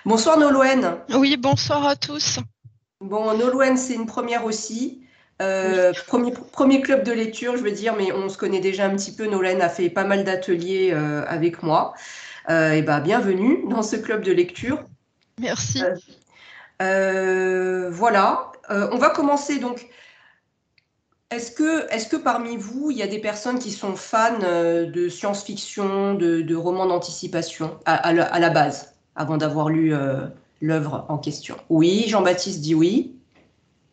Bonsoir Nolwenn. Oui, bonsoir à tous. Bon, Nolwenn, c'est une première aussi. Oui, Premier club de lecture, je veux dire, mais on se connaît déjà un petit peu. Nolwenn a fait pas mal d'ateliers avec moi. Et ben, bienvenue dans ce club de lecture. merci. Euh, voilà. On va commencer donc. Est-ce que parmi vous, il y a des personnes qui sont fans de science-fiction, de romans d'anticipation à la base, avant d'avoir lu l'œuvre en question? Oui, Jean-Baptiste dit oui.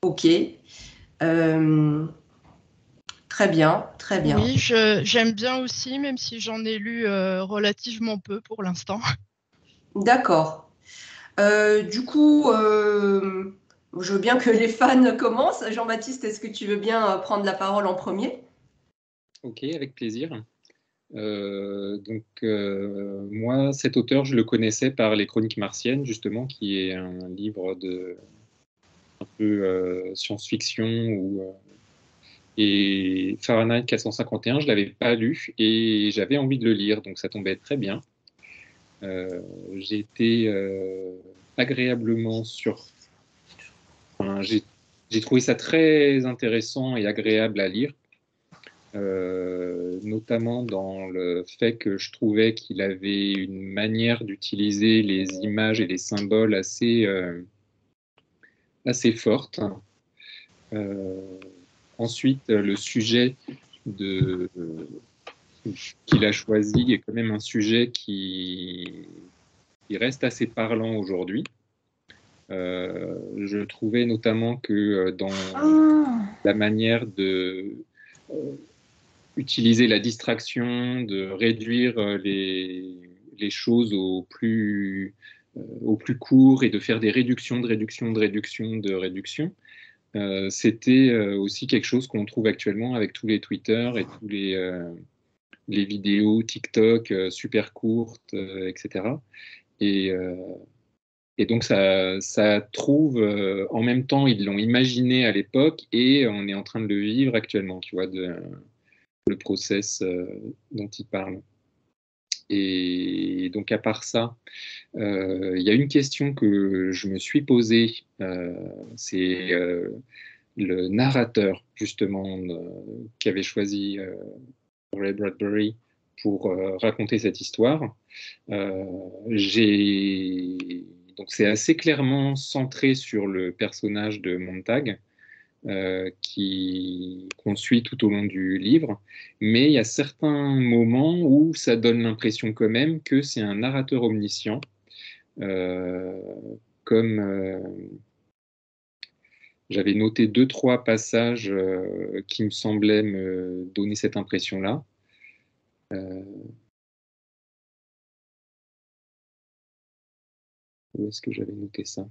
Ok. Euh, très bien, très bien. Oui, j'aime bien aussi, même si j'en ai lu relativement peu pour l'instant. D'accord. Du coup, je veux bien que les fans commencent. Jean-Baptiste, est-ce que tu veux bien prendre la parole en premier? Ok, avec plaisir. Moi, cet auteur, je le connaissais par Les Chroniques martiennes, justement, qui est un livre de un peu science-fiction et Fahrenheit 451. Je l'avais pas lu et j'avais envie de le lire, donc ça tombait très bien. J'ai été agréablement sur. Enfin, j'ai trouvé ça très intéressant et agréable à lire. Notamment dans le fait que je trouvais qu'il avait une manière d'utiliser les images et les symboles assez forte. Euh, Ensuite, le sujet de, qu'il a choisi est quand même un sujet qui reste assez parlant aujourd'hui. Je trouvais notamment que dans Ah, la manière de utiliser la distraction, de réduire les choses au plus court et de faire des réductions de réductions de réductions de réductions. C'était aussi quelque chose qu'on trouve actuellement avec tous les Twitter et tous les vidéos TikTok super courtes, etc. Et, euh, et donc ça trouve, en même temps, ils l'ont imaginé à l'époque et on est en train de le vivre actuellement, tu vois, le process dont il parle. Et donc, à part ça, il y a une question que je me suis posée, c'est le narrateur, justement, qu'avait choisi Ray Bradbury pour raconter cette histoire. Euh, donc, c'est assez clairement centré sur le personnage de Montag, qu'on suit tout au long du livre, mais il y a certains moments où ça donne l'impression quand même que c'est un narrateur omniscient, euh, comme j'avais noté deux, trois passages qui me semblaient me donner cette impression-là. Euh, Où est-ce que j'avais noté ça?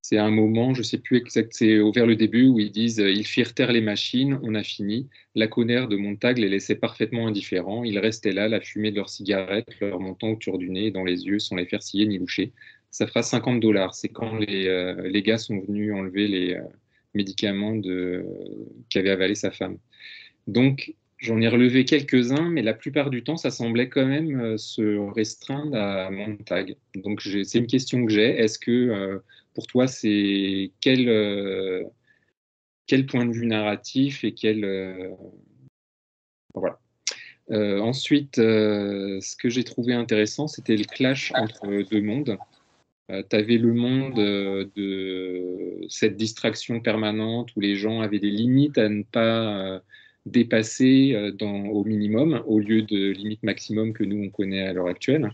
C'est un moment, je ne sais plus exact, c'est vers le début où ils disent ils firent taire les machines, on a fini. La Laconaire de Montag les laissait parfaitement indifférents. Ils restaient là, la fumée de leurs cigarettes leur montant autour du nez et dans les yeux, sans les faire scier ni loucher. Ça fera $50. C'est quand les gars sont venus enlever les médicaments qu'avait avalé sa femme. Donc, j'en ai relevé quelques-uns, mais la plupart du temps, ça semblait quand même se restreindre à Montag. Donc, c'est une question que j'ai. Est-ce que pour toi, c'est quel point de vue narratif et voilà. Ensuite, ce que j'ai trouvé intéressant, c'était le clash entre deux mondes. Tu avais le monde de cette distraction permanente où les gens avaient des limites à ne pas dépasser au minimum, au lieu de limites maximum que nous, on connaît à l'heure actuelle.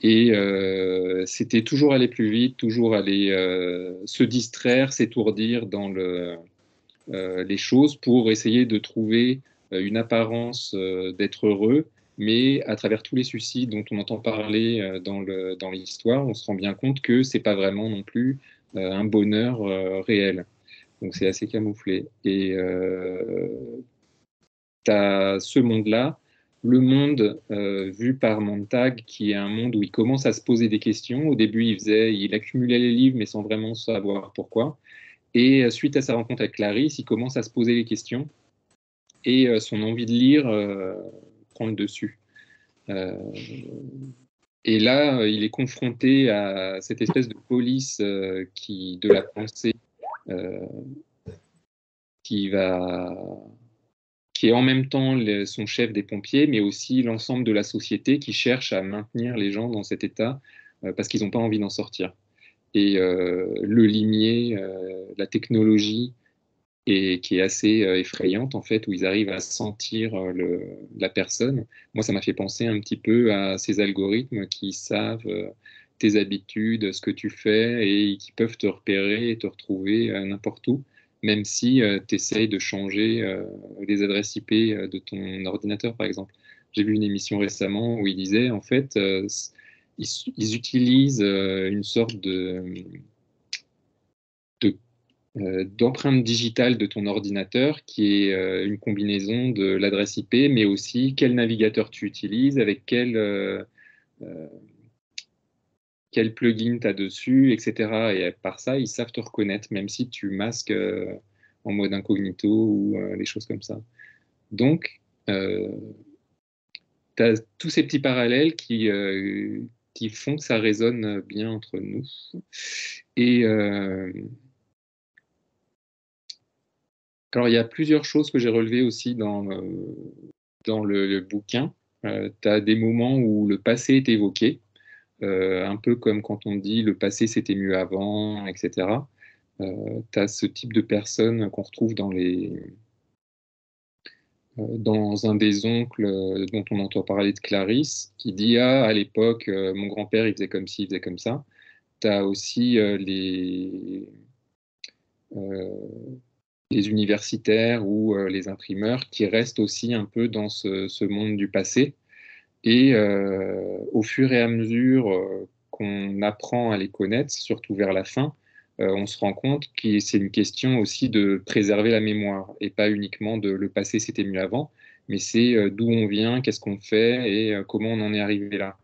Et c'était toujours aller plus vite, toujours aller se distraire, s'étourdir dans les choses pour essayer de trouver une apparence d'être heureux, mais à travers tous les soucis dont on entend parler dans l'histoire, on se rend bien compte que c'est pas vraiment non plus un bonheur réel. Donc c'est assez camouflé. Et tu as ce monde-là, le monde vu par Montag, qui est un monde où il commence à se poser des questions. Au début, il accumulait les livres, mais sans vraiment savoir pourquoi. Et suite à sa rencontre avec Clarisse, il commence à se poser les questions et son envie de lire prend le dessus. Et là, il est confronté à cette espèce de police de la pensée qui est en même temps son chef des pompiers, mais aussi l'ensemble de la société qui cherche à maintenir les gens dans cet état parce qu'ils n'ont pas envie d'en sortir. Et le limier, la technologie, qui est assez effrayante, en fait, où ils arrivent à sentir la personne. Moi, ça m'a fait penser un petit peu à ces algorithmes qui savent tes habitudes, ce que tu fais, et qui peuvent te repérer et te retrouver n'importe où, même si tu essayes de changer les adresses IP de ton ordinateur, par exemple. J'ai vu une émission récemment où ils disaient, en fait, ils utilisent une sorte d'empreinte digitale de ton ordinateur qui est une combinaison de l'adresse IP, mais aussi quel navigateur tu utilises, avec quel plugin tu as dessus, etc. Et par ça, ils savent te reconnaître, même si tu masques en mode incognito ou les choses comme ça. Donc, tu as tous ces petits parallèles qui font que ça résonne bien entre nous. Et alors, il y a plusieurs choses que j'ai relevées aussi dans le bouquin. Tu as des moments où le passé est évoqué, un peu comme quand on dit le passé c'était mieux avant, etc. Tu as ce type de personnes qu'on retrouve dans un des oncles dont on entend parler de Clarisse, qui dit à l'époque, mon grand-père il faisait comme ci, il faisait comme ça. Tu as aussi les universitaires ou les imprimeurs qui restent aussi un peu dans ce monde du passé. Et au fur et à mesure qu'on apprend à les connaître, surtout vers la fin, on se rend compte que c'est une question aussi de préserver la mémoire et pas uniquement de le passé c'était mieux avant, mais c'est d'où on vient, qu'est-ce qu'on fait et comment on en est arrivé là.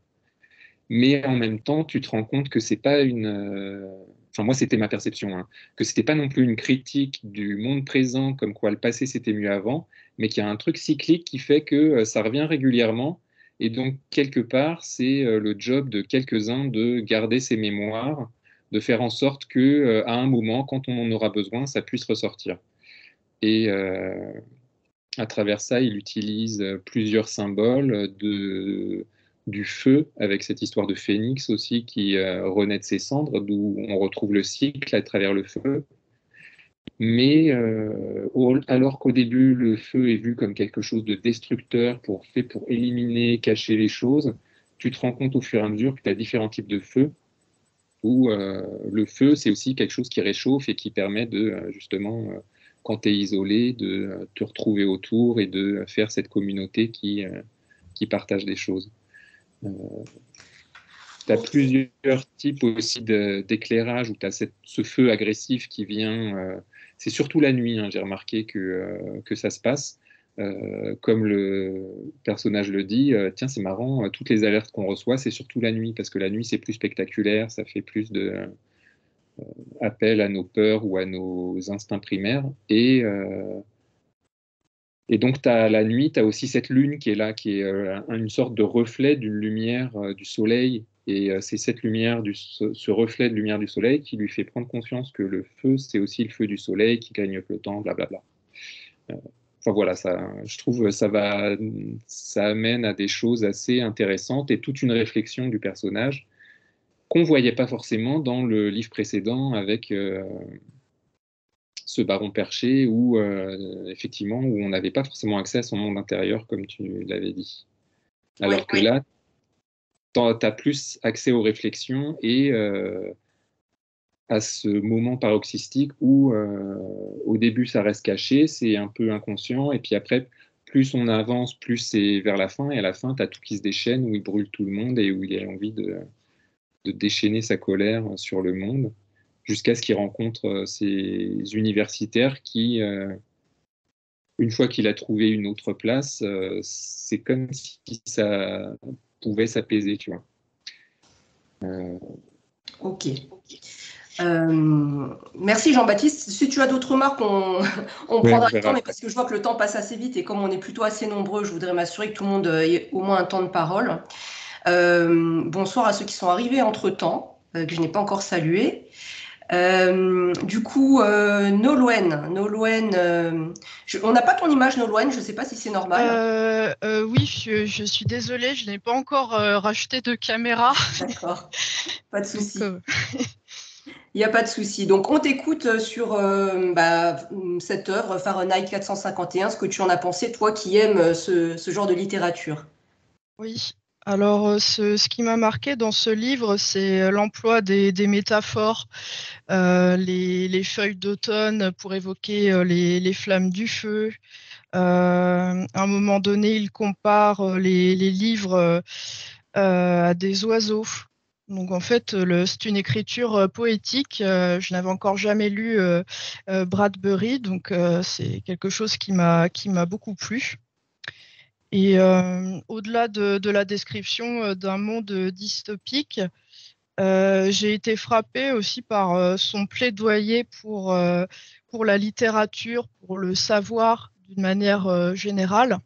Mais en même temps, tu te rends compte que c'est pas enfin moi c'était ma perception, hein, que c'était pas non plus une critique du monde présent comme quoi le passé c'était mieux avant, mais qu'il y a un truc cyclique qui fait que ça revient régulièrement et donc quelque part c'est le job de quelques-uns de garder ces mémoires, de faire en sorte que à un moment quand on en aura besoin ça puisse ressortir. Et à travers ça, il utilise plusieurs symboles du feu, avec cette histoire de phénix aussi qui renaît de ses cendres, d'où on retrouve le cycle à travers le feu. Mais alors qu'au début, le feu est vu comme quelque chose de destructeur, fait pour éliminer, cacher les choses, tu te rends compte au fur et à mesure que tu as différents types de feu, où le feu, c'est aussi quelque chose qui réchauffe et qui permet de, justement, quand tu es isolé, de te retrouver autour et de faire cette communauté qui partage des choses. Tu as plusieurs types aussi d'éclairage où tu as ce feu agressif qui vient. C'est surtout la nuit, hein, j'ai remarqué que ça se passe. Comme le personnage le dit, tiens, c'est marrant, toutes les alertes qu'on reçoit, c'est surtout la nuit, parce que la nuit, c'est plus spectaculaire, ça fait plus de appel à nos peurs ou à nos instincts primaires. Et donc, la nuit, tu as aussi cette lune qui est là, qui est une sorte de reflet d'une lumière du soleil. Et c'est cette lumière, ce reflet de lumière du soleil qui lui fait prendre conscience que le feu, c'est aussi le feu du soleil qui grignote le temps, blablabla. Enfin voilà, je trouve ça amène à des choses assez intéressantes et toute une réflexion du personnage qu'on ne voyait pas forcément dans le livre précédent avec ce baron perché où effectivement où on n'avait pas forcément accès à son monde intérieur comme tu l'avais dit. Alors que là, tu as plus accès aux réflexions et à ce moment paroxystique où au début ça reste caché, c'est un peu inconscient et puis après plus on avance, plus c'est vers la fin et à la fin tu as tout qui se déchaîne où il brûle tout le monde et où il a envie de déchaîner sa colère sur le monde jusqu'à ce qu'il rencontre ces universitaires qui une fois qu'il a trouvé une autre place, c'est comme si ça pouvait s'apaiser, tu vois. Ok. Merci Jean-Baptiste. Si tu as d'autres remarques, on Ouais, on prendra le temps, verra. mais parce que je vois que le temps passe assez vite et comme on est plutôt assez nombreux, je voudrais m'assurer que tout le monde ait au moins un temps de parole. Bonsoir à ceux qui sont arrivés entre-temps, que je n'ai pas encore salués. Du coup, Nolwenn, on n'a pas ton image Nolwenn, je ne sais pas si c'est normal. Oui, je suis désolée, je n'ai pas encore racheté de caméra. D'accord, pas de Donc, souci. Il n'y a pas de souci. Donc, on t'écoute sur cette œuvre, Fahrenheit 451, ce que tu en as pensé, toi qui aimes ce genre de littérature. oui. Alors, ce qui m'a marqué dans ce livre, c'est l'emploi des métaphores, les feuilles d'automne pour évoquer les flammes du feu. À un moment donné, il compare les livres à des oiseaux. Donc en fait, c'est une écriture poétique. Je n'avais encore jamais lu Bradbury, donc c'est quelque chose qui m'a beaucoup plu. Et au-delà de la description d'un monde dystopique, j'ai été frappée aussi par son plaidoyer pour la littérature, pour le savoir d'une manière générale.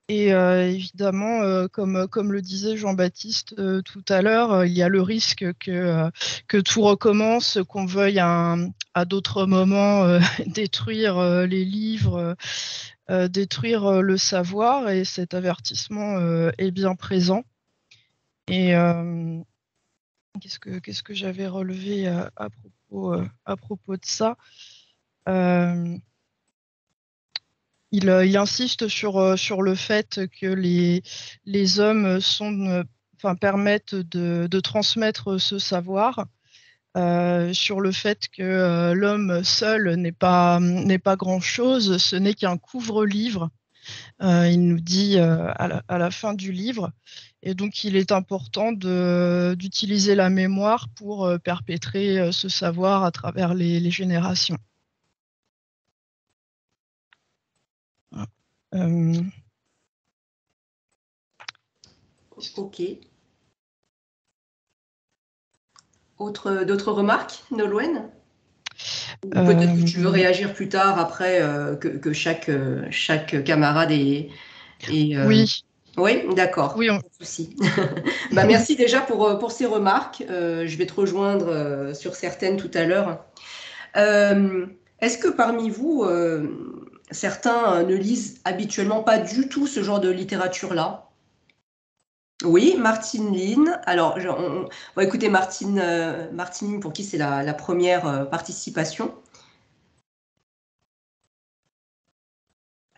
Et évidemment, comme le disait Jean-Baptiste tout à l'heure, il y a le risque que tout recommence, qu'on veuille à d'autres moments détruire les livres, détruire le savoir, et cet avertissement est bien présent. Et qu'est-ce que j'avais relevé à propos de ça? Il insiste sur le fait que les hommes permettent de transmettre ce savoir, sur le fait que l'homme seul n'est pas grand-chose, ce n'est qu'un couvre-livre. Il nous dit à la fin du livre. Et donc, il est important d'utiliser la mémoire pour perpétrer ce savoir à travers les générations. Euh, Ok. D'autres remarques, Nolwenn? Ou peut-être que tu veux euh, réagir plus tard après que chaque camarade est. oui, Oui, d'accord, oui, pas de souci. Merci déjà pour ces remarques. Je vais te rejoindre sur certaines tout à l'heure. Est-ce que parmi vous, certains ne lisent habituellement pas du tout ce genre de littérature-là? Oui, Martine Lynn. Alors, on va écouter Martine Lynn pour qui c'est la première participation.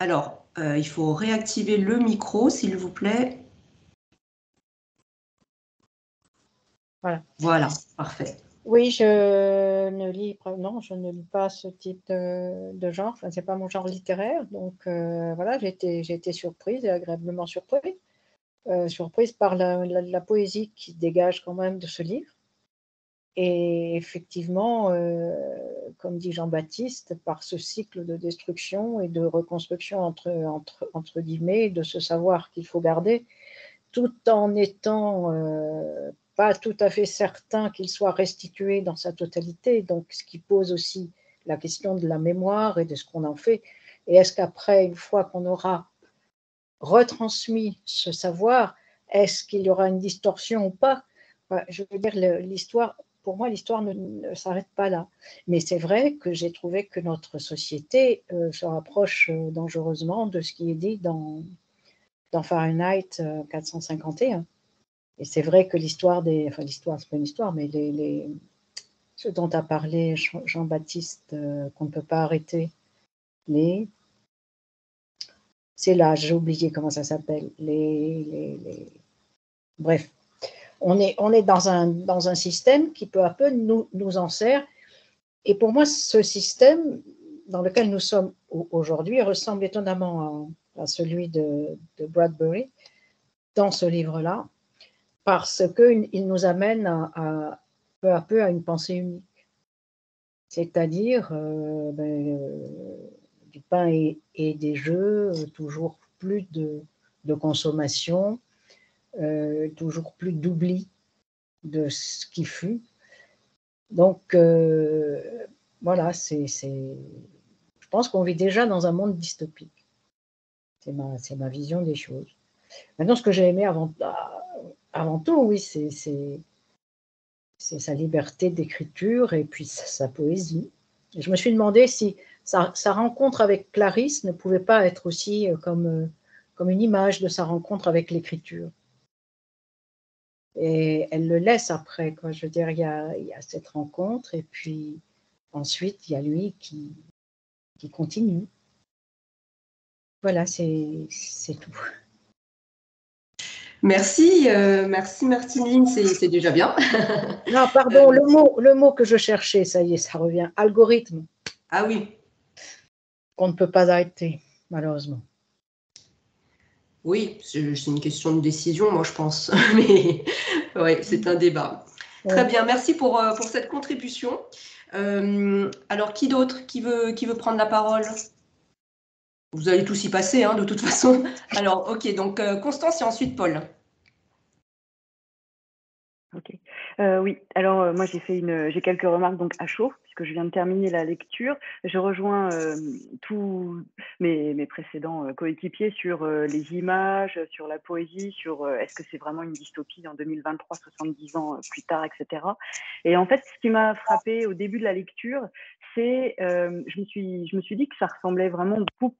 Alors, il faut réactiver le micro, s'il vous plaît. Voilà. Voilà, parfait. Oui, non, je ne lis pas ce type de genre. Enfin, c'est pas mon genre littéraire. Donc voilà, j'ai été surprise et agréablement surprise, surprise par la poésie qui se dégage quand même de ce livre. Et effectivement, comme dit Jean-Baptiste, par ce cycle de destruction et de reconstruction entre guillemets, de ce savoir qu'il faut garder, tout en étant pas tout à fait certain qu'il soit restitué dans sa totalité, donc ce qui pose aussi la question de la mémoire et de ce qu'on en fait. Et est-ce qu'après, une fois qu'on aura retransmis ce savoir, est-ce qu'il y aura une distorsion ou pas? Je veux dire, l'histoire, pour moi, l'histoire ne s'arrête pas là. Mais c'est vrai que j'ai trouvé que notre société se rapproche dangereusement de ce qui est dit dans Fahrenheit 451. Et c'est vrai que l'histoire l'histoire, c'est pas une histoire, mais ce dont a parlé Jean-Baptiste, qu'on ne peut pas arrêter, c'est là, j'ai oublié comment ça s'appelle, bref, on est dans un système qui peu à peu nous en sert. Et pour moi, ce système dans lequel nous sommes aujourd'hui ressemble étonnamment à celui de Bradbury dans ce livre-là, parce qu'il nous amène peu à peu à une pensée unique. C'est-à-dire du pain et des jeux, toujours plus de consommation, toujours plus d'oubli de ce qui fut. Donc, voilà, je pense qu'on vit déjà dans un monde dystopique. C'est ma vision des choses. Maintenant, ce que j'ai aimé avant tout, oui, c'est sa liberté d'écriture et puis sa poésie. Et je me suis demandé si sa rencontre avec Clarisse ne pouvait pas être aussi comme une image de sa rencontre avec l'écriture. Et elle le laisse après, quoi. Je veux dire, il y a cette rencontre et puis ensuite, il y a lui qui continue. Voilà, c'est tout. Merci, merci Martine, c'est déjà bien. Non, pardon, le mot que je cherchais, ça y est, ça revient. Algorithme. Ah oui. Qu'on ne peut pas arrêter, malheureusement. Oui, c'est une question de décision, moi je pense. Mais oui, c'est un débat. Ouais. Très bien, merci pour cette contribution. Alors, qui d'autre qui veut prendre la parole? Vous allez tous y passer, hein, de toute façon. Alors, ok, donc Constance et ensuite Paul. Ok. Oui, alors moi j'ai quelques remarques donc à chaud, puisque je viens de terminer la lecture. Je rejoins tous mes précédents coéquipiers sur les images, sur la poésie, sur est-ce que c'est vraiment une dystopie en 2023, 70 ans plus tard, etc. Et en fait, ce qui m'a frappé au début de la lecture, c'est je me suis dit que ça ressemblait vraiment beaucoup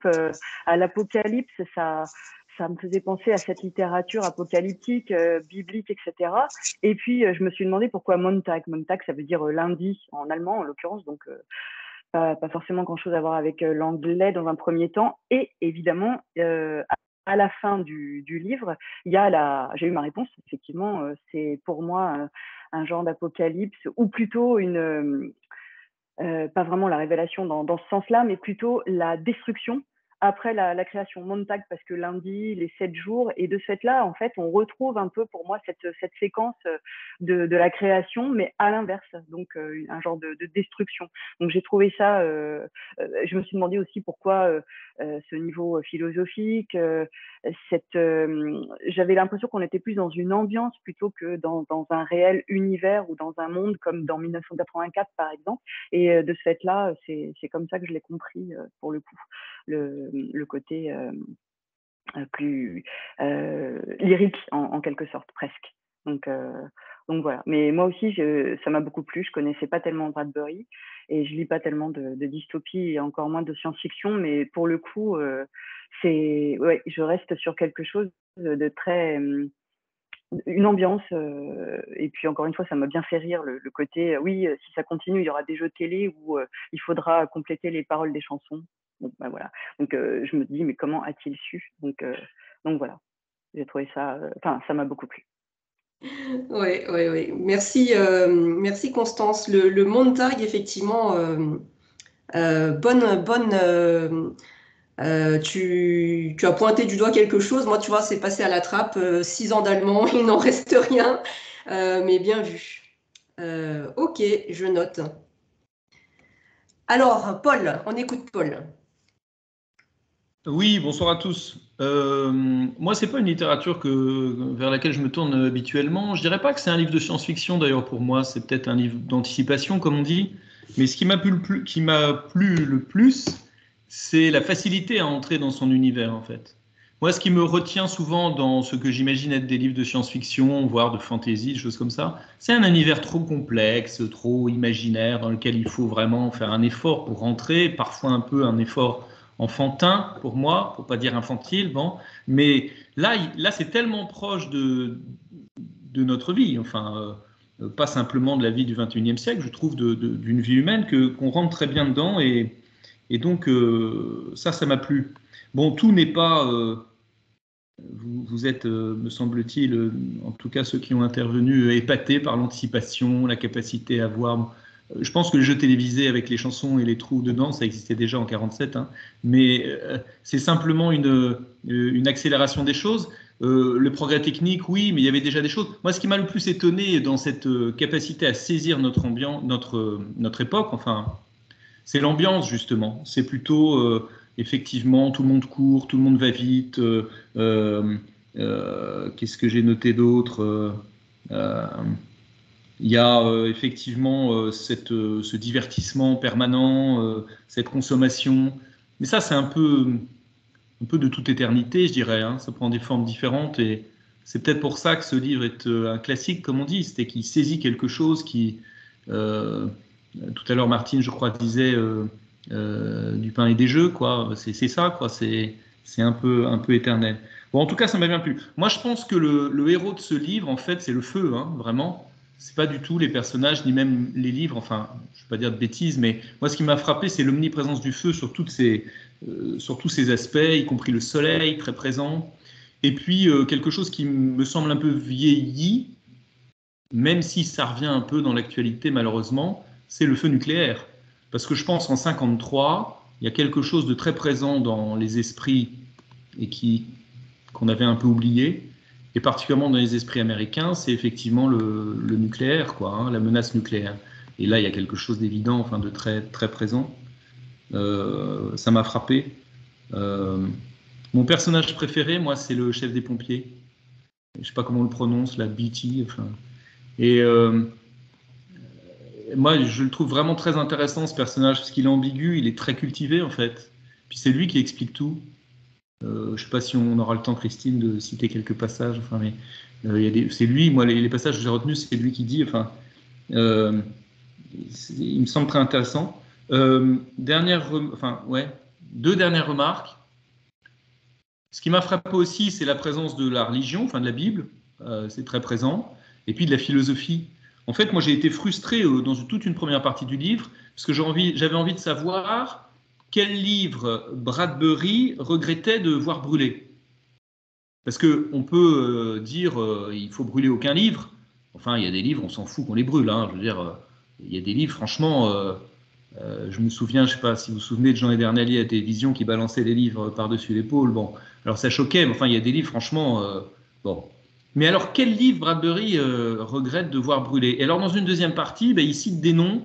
à l'Apocalypse. Ça me faisait penser à cette littérature apocalyptique, biblique, etc. Et puis, je me suis demandé pourquoi Montag. Montag, ça veut dire lundi en allemand, en l'occurrence, donc pas forcément grand-chose à voir avec l'anglais dans un premier temps. Et évidemment, à la fin du livre, j'ai eu ma réponse, effectivement. C'est pour moi un genre d'apocalypse, ou plutôt pas vraiment la révélation dans ce sens-là, mais plutôt la destruction après la création. Montag, parce que lundi, les 7 jours, et de ce fait-là, en fait, on retrouve un peu pour moi cette séquence de la création, mais à l'inverse, donc un genre de destruction. Donc j'ai trouvé ça, je me suis demandé aussi pourquoi ce niveau philosophique, j'avais l'impression qu'on était plus dans une ambiance plutôt que dans un réel univers ou dans un monde comme dans 1984 par exemple. Et de ce fait-là, c'est comme ça que je l'ai compris pour le coup, le côté plus lyrique en quelque sorte, presque. Donc voilà. Mais moi aussi, ça m'a beaucoup plu. Je connaissais pas tellement Bradbury et je lis pas tellement de dystopie et encore moins de science-fiction. Mais pour le coup, je reste sur quelque chose de très une ambiance, et puis encore une fois, ça m'a bien fait rire le côté, oui, si ça continue, il y aura des jeux télé où il faudra compléter les paroles des chansons. Donc, bah, voilà. Donc, je me dis, mais comment a-t-il su? Donc voilà, j'ai trouvé ça, ça m'a beaucoup plu. Oui. Merci, merci Constance. Le Montag, effectivement, tu as pointé du doigt quelque chose. Moi, tu vois, c'est passé à la trappe. 6 ans d'allemand, il n'en reste rien. Mais bien vu. Ok, je note. Alors, Paul, on écoute Paul. Oui, bonsoir à tous. Moi, c'est pas une littérature vers laquelle je me tourne habituellement. Je dirais pas que c'est un livre de science-fiction, d'ailleurs, pour moi. C'est peut-être un livre d'anticipation, comme on dit. Mais ce qui m'a plu le plus, c'est la facilité à entrer dans son univers, en fait. Moi, ce qui me retient souvent dans ce que j'imagine être des livres de science-fiction, voire de fantasy, des choses comme ça, c'est un univers trop complexe, trop imaginaire, dans lequel il faut vraiment faire un effort pour rentrer, parfois un peu un effort enfantin pour moi, pour pas dire infantile, bon, mais là c'est tellement proche de notre vie, enfin, pas simplement de la vie du 21e siècle, je trouve, d'une vie humaine, qu'on rentre très bien dedans, et donc ça m'a plu. Bon, tout n'est pas... vous êtes, me semble-t-il, en tout cas ceux qui ont intervenu, épatés par l'anticipation, la capacité à voir... Je pense que le jeu télévisé avec les chansons et les trous dedans, ça existait déjà en 47, hein, mais c'est simplement une accélération des choses. Le progrès technique, oui, mais il y avait déjà des choses. Moi, ce qui m'a le plus étonné dans cette capacité à saisir notre ambiance, notre époque, enfin, c'est l'ambiance, justement. C'est plutôt, effectivement, tout le monde court, tout le monde va vite. Qu'est-ce que j'ai noté d'autre Il y a effectivement ce divertissement permanent, cette consommation. Mais ça, c'est un peu de toute éternité, je dirais. Hein. Ça prend des formes différentes et c'est peut-être pour ça que ce livre est un classique, comme on dit. C'est qu'il saisit quelque chose qui... tout à l'heure, Martine, je crois, disait du pain et des jeux, quoi. C'est ça, quoi. C'est un peu éternel. Bon, en tout cas, ça m'a bien plu. Moi, je pense que le héros de ce livre, en fait, c'est le feu, hein, vraiment. C'est pas du tout les personnages, ni même les livres. Enfin, je ne vais pas dire de bêtises, mais moi, ce qui m'a frappé, c'est l'omniprésence du feu sur tous ces aspects, y compris le soleil, très présent. Et puis, quelque chose qui me semble un peu vieilli, même si ça revient un peu dans l'actualité, malheureusement, c'est le feu nucléaire. Parce que je pense qu'en 1953, il y a quelque chose de très présent dans les esprits et qu'on avait un peu oublié, et particulièrement dans les esprits américains, c'est effectivement le nucléaire, quoi, hein, la menace nucléaire. Et là, il y a quelque chose d'évident, enfin de très, très présent. Ça m'a frappé. Mon personnage préféré, moi, c'est le chef des pompiers. Je ne sais pas comment on le prononce, la BT. Enfin. Et moi, je le trouve vraiment très intéressant, ce personnage, parce qu'il est ambigu, il est très cultivé, en fait. Puis c'est lui qui explique tout. Je ne sais pas si on aura le temps, Christine, de citer quelques passages. Enfin, mais c'est lui. Moi, les passages que j'ai retenus, c'est lui qui dit. Enfin, il me semble très intéressant. Deux dernières remarques. Ce qui m'a frappé aussi, c'est la présence de la religion, enfin de la Bible. C'est très présent. Et puis de la philosophie. En fait, moi, j'ai été frustré dans toute une première partie du livre parce que j'avais envie de savoir quel livre Bradbury regrettait de voir brûler. Parce qu'on peut dire il faut brûler aucun livre. Enfin, il y a des livres, on s'en fout qu'on les brûle. Hein. Je veux dire, il y a des livres, franchement, je me souviens, je ne sais pas si vous vous souvenez de Jean Edernalier à la télévision qui balançait des livres par-dessus l'épaule. Bon, alors ça choquait, mais enfin, il y a des livres, franchement, bon. Mais alors, quel livre Bradbury regrette de voir brûler? Et alors, dans une deuxième partie, il cite des noms.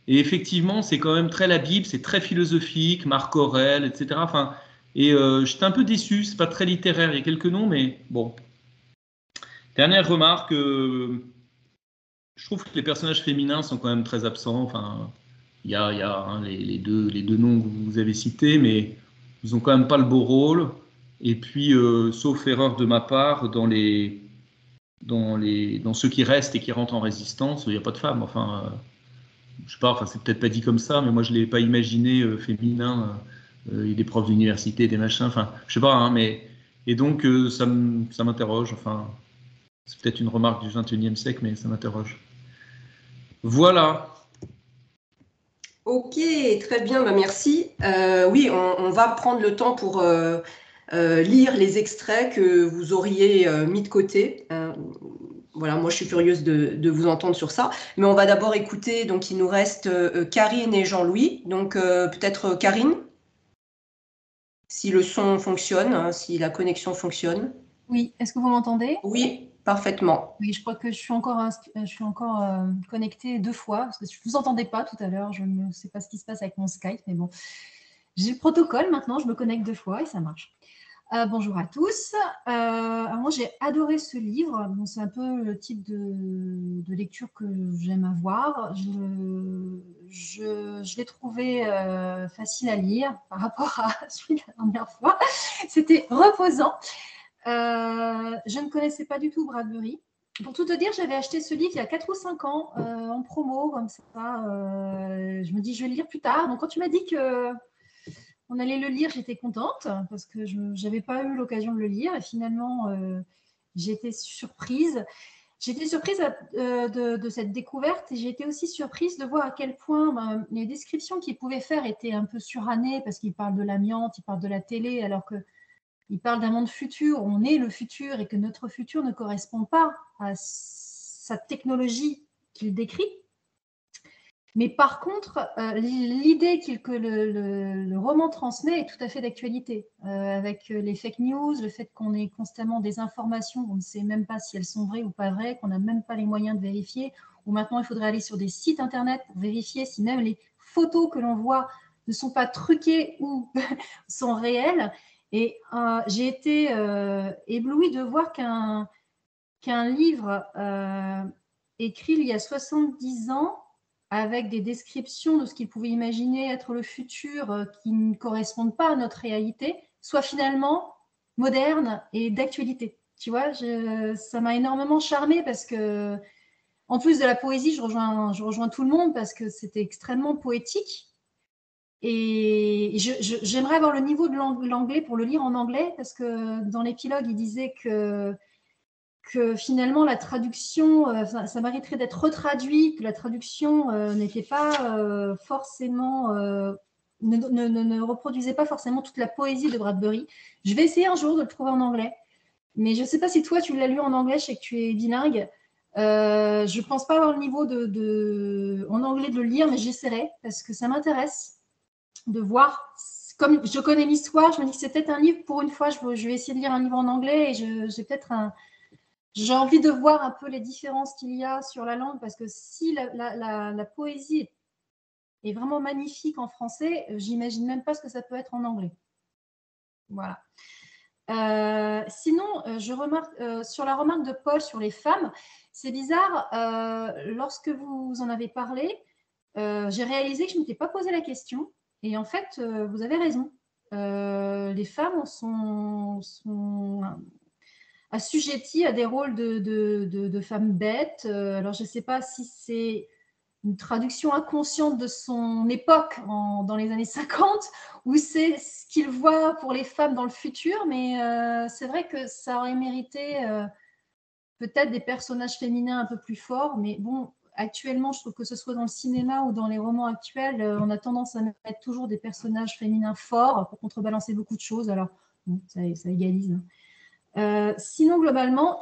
Et effectivement, c'est quand même très la Bible, c'est très philosophique, Marc Aurèle, etc. Enfin, et j'étais un peu déçu, c'est pas très littéraire, il y a quelques noms, mais bon. Dernière remarque, je trouve que les personnages féminins sont quand même très absents. Enfin, il y a hein, les deux noms que vous avez cités, mais ils n'ont quand même pas le beau rôle. Et puis, sauf erreur de ma part, dans ceux qui restent et qui rentrent en résistance, il n'y a pas de femmes. Enfin, je sais pas, enfin, c'est peut-être pas dit comme ça, mais moi je ne l'ai pas imaginé féminin. Il y a des profs d'université, des machins, enfin, je sais pas, hein, mais. Et donc, ça m'interroge. Enfin, c'est peut-être une remarque du XXIe siècle, mais ça m'interroge. Voilà. Ok, très bien, merci. Oui, on va prendre le temps pour lire les extraits que vous auriez mis de côté. Voilà, moi je suis curieuse de vous entendre sur ça. Mais on va d'abord écouter, donc il nous reste Karine et Jean-Louis. Donc peut-être Karine, si le son fonctionne, hein, si la connexion fonctionne. Oui, est-ce que vous m'entendez? Oui, parfaitement. Oui, je crois que je suis encore connectée 2 fois, parce que je ne vous entendais pas tout à l'heure. Je ne sais pas ce qui se passe avec mon Skype, mais bon. J'ai le protocole maintenant, je me connecte 2 fois et ça marche. Bonjour à tous. Alors moi, j'ai adoré ce livre. Bon, c'est un peu le type de lecture que j'aime avoir. Je l'ai trouvé facile à lire par rapport à celui de la dernière fois. C'était reposant. Je ne connaissais pas du tout Bradbury. Pour tout te dire, j'avais acheté ce livre il y a 4 ou 5 ans en promo, comme ça. Je me dis, je vais le lire plus tard. Donc, quand tu m'as dit qu'on allait le lire, j'étais contente parce que je n'avais pas eu l'occasion de le lire. Et finalement, j'ai été surprise. J'étais surprise de cette découverte et j'ai été aussi surprise de voir à quel point les descriptions qu'il pouvait faire étaient un peu surannées parce qu'il parle de l'amiante, il parle de la télé, alors que il parle d'un monde futur, on est le futur et que notre futur ne correspond pas à sa technologie qu'il décrit. Mais par contre, l'idée que le roman transmet est tout à fait d'actualité, avec les fake news, le fait qu'on ait constamment des informations, on ne sait même pas si elles sont vraies ou pas vraies, qu'on n'a même pas les moyens de vérifier, ou maintenant il faudrait aller sur des sites internet pour vérifier si même les photos que l'on voit ne sont pas truquées ou sont réelles. Et j'ai été éblouie de voir qu'un livre écrit il y a 70 ans avec des descriptions de ce qu'il pouvait imaginer être le futur qui ne correspondent pas à notre réalité, soit finalement moderne et d'actualité. Tu vois, ça m'a énormément charmée parce que, en plus de la poésie, je rejoins tout le monde parce que c'était extrêmement poétique. Et j'aimerais avoir le niveau de l'anglais pour le lire en anglais parce que dans l'épilogue, il disait que finalement la traduction, ça mériterait d'être retraduit, que la traduction n'était pas forcément, ne reproduisait pas forcément toute la poésie de Bradbury. Je vais essayer un jour de le trouver en anglais, mais je ne sais pas si toi tu l'as lu en anglais, je sais que tu es bilingue. Je ne pense pas avoir le niveau en anglais de le lire, mais j'essaierai parce que ça m'intéresse de voir. Comme je connais l'histoire, je me dis que c'est peut-être un livre, pour une fois, je vais essayer de lire un livre en anglais et j'ai peut-être j'ai envie de voir un peu les différences qu'il y a sur la langue, parce que si la poésie est vraiment magnifique en français, j'imagine même pas ce que ça peut être en anglais. Voilà. Sinon, je remarque sur la remarque de Paul sur les femmes, c'est bizarre, lorsque vous en avez parlé, j'ai réalisé que je ne m'étais pas posé la question, et en fait, vous avez raison. Les femmes sont assujetties à des rôles de femmes bêtes. Alors, je ne sais pas si c'est une traduction inconsciente de son époque dans les années 50, ou c'est ce qu'il voit pour les femmes dans le futur, mais c'est vrai que ça aurait mérité peut-être des personnages féminins un peu plus forts, mais bon, actuellement, je trouve que ce soit dans le cinéma ou dans les romans actuels, on a tendance à mettre toujours des personnages féminins forts pour contrebalancer beaucoup de choses, alors bon, ça égalise. Sinon, globalement,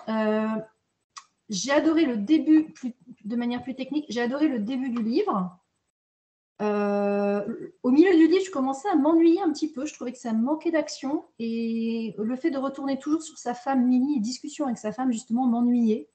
j'ai adoré le début, de manière plus technique, j'ai adoré le début du livre. Au milieu du livre, je commençais à m'ennuyer un petit peu. Je trouvais que ça me manquait d'action. Et le fait de retourner toujours sur sa femme Minnie et discussion avec sa femme, justement, m'ennuyait.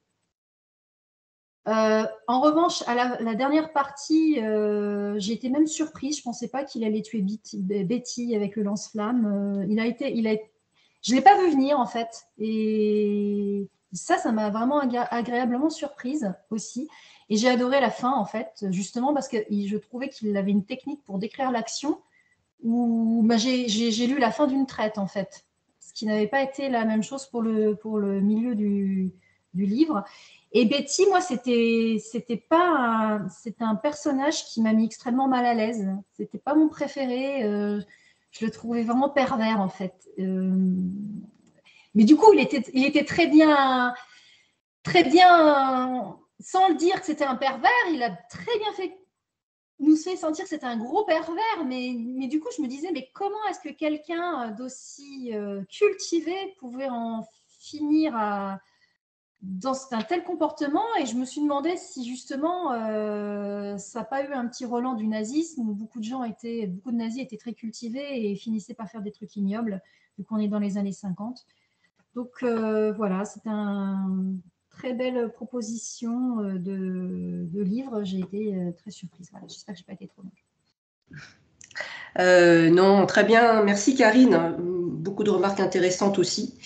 En revanche, à la dernière partie, j'ai été même surprise. Je ne pensais pas qu'il allait tuer Betty avec le lance-flamme. Je ne l'ai pas vu venir, en fait. Et ça m'a vraiment agréablement surprise aussi. Et j'ai adoré la fin, en fait, justement parce que je trouvais qu'il avait une technique pour décrire l'action où j'ai lu la fin d'une traite, en fait. Ce qui n'avait pas été la même chose pour le milieu du livre. Et Betty, moi, c'était un personnage qui m'a mis extrêmement mal à l'aise. C'était pas mon préféré. Je le trouvais vraiment pervers, en fait. Mais du coup, il était très bien, sans le dire que c'était un pervers, il a très bien nous fait sentir que c'était un gros pervers, mais du coup, je me disais, mais comment est-ce que quelqu'un d'aussi cultivé pouvait en finir dans un tel comportement? Et je me suis demandé si justement ça n'a pas eu un petit relent du nazisme où beaucoup de nazis étaient très cultivés et finissaient par faire des trucs ignobles, vu qu'on est dans les années 50. Donc voilà, c'est une très belle proposition de livre. J'ai été très surprise. Voilà, j'espère que je n'ai pas été trop longue. Non, très bien. Merci Karine. Beaucoup de remarques intéressantes aussi.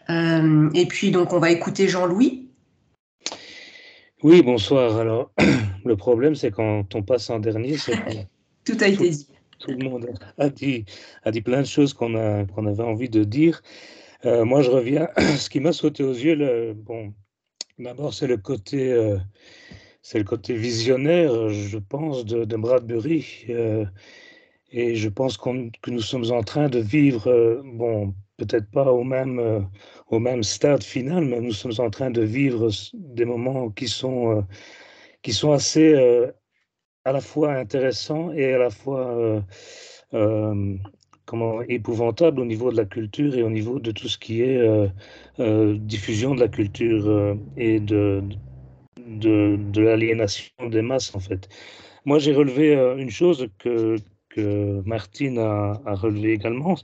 Et puis, donc, on va écouter Jean-Louis. Oui, bonsoir. Alors, le problème, c'est quand on passe en dernier, c'est que tout a été dit. Tout le monde a dit plein de choses qu'on avait envie de dire. Moi, je reviens. Ce qui m'a sauté aux yeux, bon, d'abord, c'est le côté visionnaire, je pense, de Bradbury. Et je pense que nous sommes en train de vivre, bon, peut-être pas au même stade final, mais nous sommes en train de vivre des moments qui sont assez à la fois intéressants et à la fois épouvantable au niveau de la culture et au niveau de tout ce qui est diffusion de la culture et de l'aliénation des masses, en fait. Moi, j'ai relevé une chose que Martine a relevé également,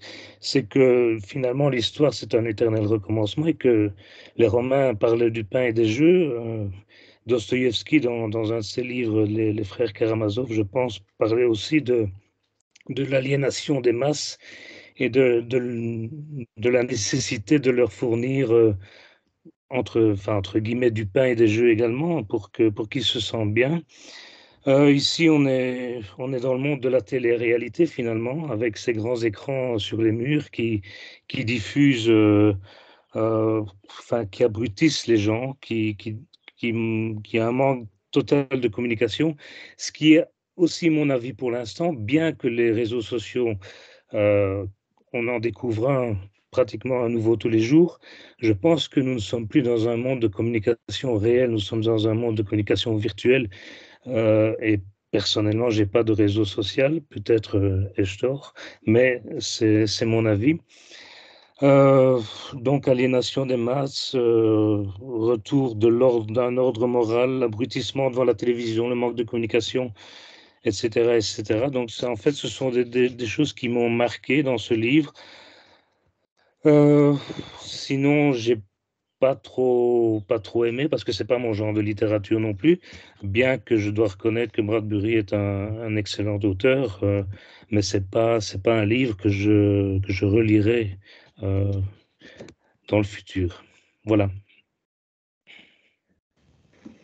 c'est que finalement l'histoire, c'est un éternel recommencement et que les Romains parlaient du pain et des jeux. Dostoïevski, dans un de ses livres, les frères Karamazov, je pense, parlait aussi de l'aliénation des masses et de la nécessité de leur fournir entre guillemets, du pain et des jeux également, pour qu'ils se sentent bien. Ici, on est dans le monde de la télé-réalité, finalement, avec ces grands écrans sur les murs qui diffusent, qui abrutissent les gens, qui a un manque total de communication, ce qui est aussi mon avis pour l'instant, bien que les réseaux sociaux, on en découvre pratiquement un nouveau tous les jours. Je pense que nous ne sommes plus dans un monde de communication réelle, nous sommes dans un monde de communication virtuelle. Et personnellement, j'ai pas de réseau social, peut-être ai-je tort, mais c'est mon avis. Donc, aliénation des masses, retour d'un ordre moral, abrutissement devant la télévision, le manque de communication, etc., etc. Donc, en fait, ce sont des choses qui m'ont marqué dans ce livre. Sinon, j'ai pas trop aimé, parce que c'est pas mon genre de littérature non plus, bien que je dois reconnaître que Bradbury est un excellent auteur, mais c'est pas un livre que je relirai dans le futur. Voilà.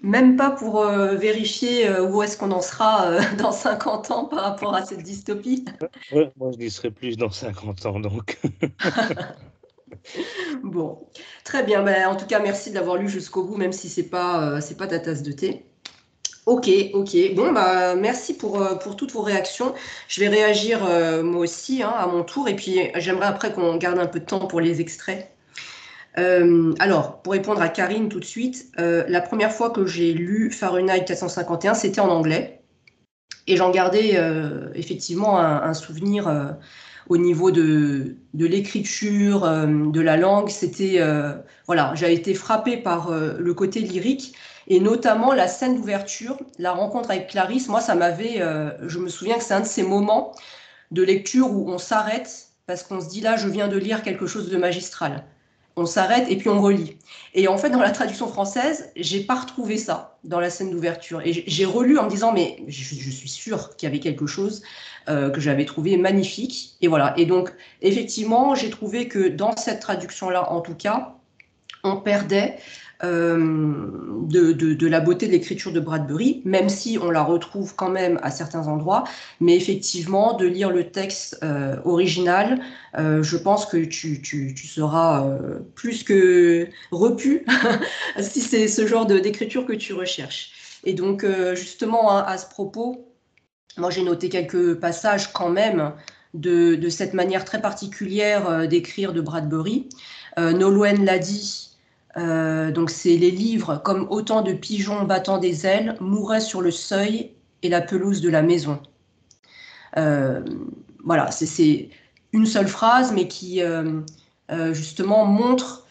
Même pas pour vérifier où est-ce qu'on en sera dans 50 ans par rapport à cette dystopie. Ouais, moi, je y serai plus dans 50 ans, donc. Bon, très bien. Ben, en tout cas, merci de l'avoir lu jusqu'au bout, même si c'est pas ta tasse de thé. Ok. Bon, bah, merci pour toutes vos réactions. Je vais réagir moi aussi à mon tour. Et puis, j'aimerais après qu'on garde un peu de temps pour les extraits. Alors, pour répondre à Karine tout de suite, la première fois que j'ai lu Fahrenheit 451, c'était en anglais. Et j'en gardais effectivement un souvenir au niveau de l'écriture, de la langue. Voilà, j'ai été frappée par le côté lyrique et notamment la scène d'ouverture, la rencontre avec Clarisse. Moi, je me souviens que c'est un de ces moments de lecture où on s'arrête parce qu'on se dit là, je viens de lire quelque chose de magistral. On s'arrête et puis on relit. Et en fait, dans la traduction française, j'ai pas retrouvé ça dans la scène d'ouverture. Et j'ai relu en me disant, mais je suis sûre qu'il y avait quelque chose que j'avais trouvé magnifique. Et voilà. Et donc, effectivement, j'ai trouvé que dans cette traduction-là, en tout cas, on perdait de la beauté de l'écriture de Bradbury, même si on la retrouve quand même à certains endroits. Mais effectivement, de lire le texte original, je pense que tu seras plus que repu si c'est ce genre d'écriture que tu recherches. Et donc, justement, à ce propos, moi j'ai noté quelques passages quand même de cette manière très particulière d'écrire de Bradbury. Nolwenn l'a dit. Donc c'est les livres comme autant de pigeons battant des ailes mouraient sur le seuil et la pelouse de la maison. Voilà, c'est une seule phrase, mais qui justement montre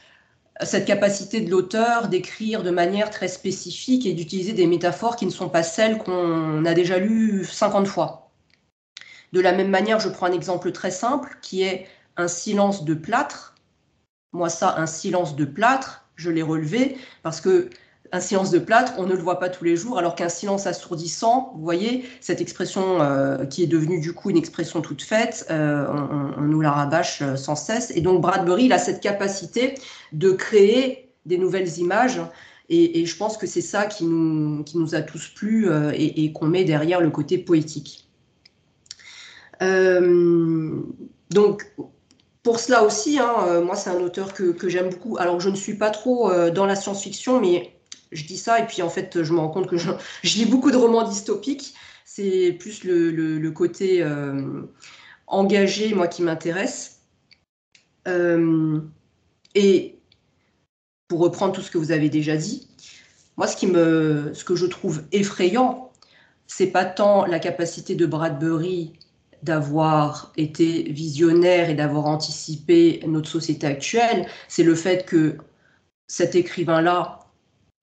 cette capacité de l'auteur d'écrire de manière très spécifique et d'utiliser des métaphores qui ne sont pas celles qu'on a déjà lues 50 fois. De la même manière, je prends un exemple très simple qui est un silence de plâtre. Moi, ça, un silence de plâtre, je l'ai relevé parce que un silence de plâtre, on ne le voit pas tous les jours, alors qu'un silence assourdissant, vous voyez, cette expression qui est devenue du coup une expression toute faite, on nous la rabâche sans cesse. Et donc Bradbury, il a cette capacité de créer des nouvelles images, et je pense que c'est ça qui nous a tous plu et qu'on met derrière le côté poétique. Donc, pour cela aussi, moi, c'est un auteur que j'aime beaucoup. Alors, je ne suis pas trop dans la science-fiction, mais je dis ça, et puis en fait, je me rends compte que je lis beaucoup de romans dystopiques. C'est plus le côté engagé, moi, qui m'intéresse. Et pour reprendre tout ce que vous avez déjà dit, moi, ce que je trouve effrayant, c'est pas tant la capacité de Bradbury d'avoir été visionnaire et d'avoir anticipé notre société actuelle, c'est le fait que cet écrivain-là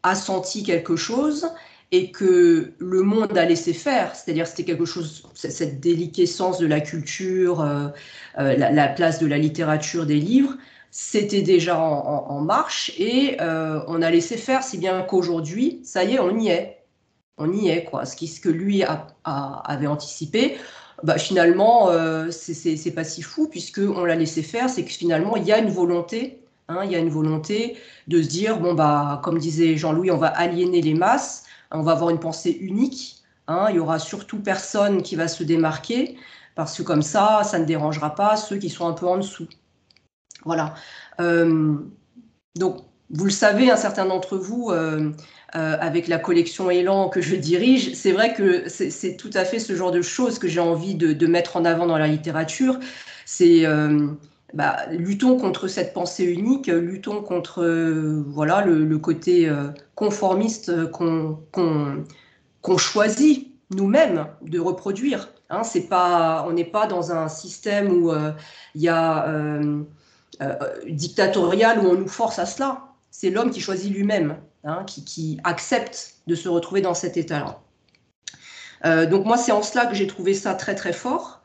a senti quelque chose et que le monde a laissé faire, c'est-à-dire c'était quelque chose, cette déliquescence de la culture, la place de la littérature, des livres, c'était déjà en marche et on a laissé faire, si bien qu'aujourd'hui, ça y est, on y est. On y est, quoi. Ce que lui avait anticipé, bah, finalement, c'est pas si fou puisqu'on l'a laissé faire. C'est que finalement, il y a une volonté hein. Il y a une volonté de se dire, bon, bah, comme disait Jean-Louis, on va aliéner les masses, on va avoir une pensée unique, hein. Il y aura surtout personne qui va se démarquer, parce que comme ça ne dérangera pas ceux qui sont un peu en dessous. Voilà. Donc, vous le savez, un certain d'entre vous, avec la collection Élan que je dirige, c'est vrai que c'est tout à fait ce genre de choses que j'ai envie de mettre en avant dans la littérature. C'est luttons contre cette pensée unique, luttons contre voilà, le côté conformiste qu'on choisit nous-mêmes de reproduire. Hein, on n'est pas dans un système où il y a dictatorial, où on nous force à cela. C'est l'homme qui choisit lui-même, hein, qui accepte de se retrouver dans cet état-là. Donc moi, c'est en cela que j'ai trouvé ça très très fort.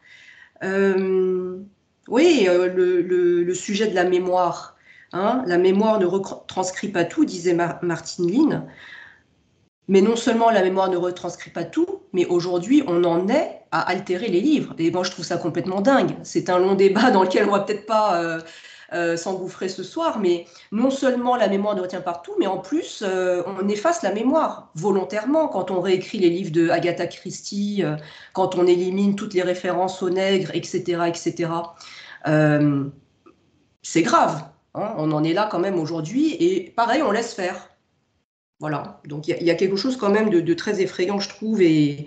Oui, le sujet de la mémoire. Hein, la mémoire ne retranscrit pas tout, disait Martine Lin. Mais non seulement la mémoire ne retranscrit pas tout, mais aujourd'hui, on en est à altérer les livres. Et moi, je trouve ça complètement dingue. C'est un long débat dans lequel on va peut-être pas s'engouffrer ce soir, mais non seulement la mémoire ne retient pas tout, mais en plus, on efface la mémoire volontairement quand on réécrit les livres de Agatha Christie, quand on élimine toutes les références aux nègres, etc., etc. C'est grave. Hein, on en est là quand même aujourd'hui, et pareil, on laisse faire. Voilà, donc il y a quelque chose quand même de très effrayant, je trouve, et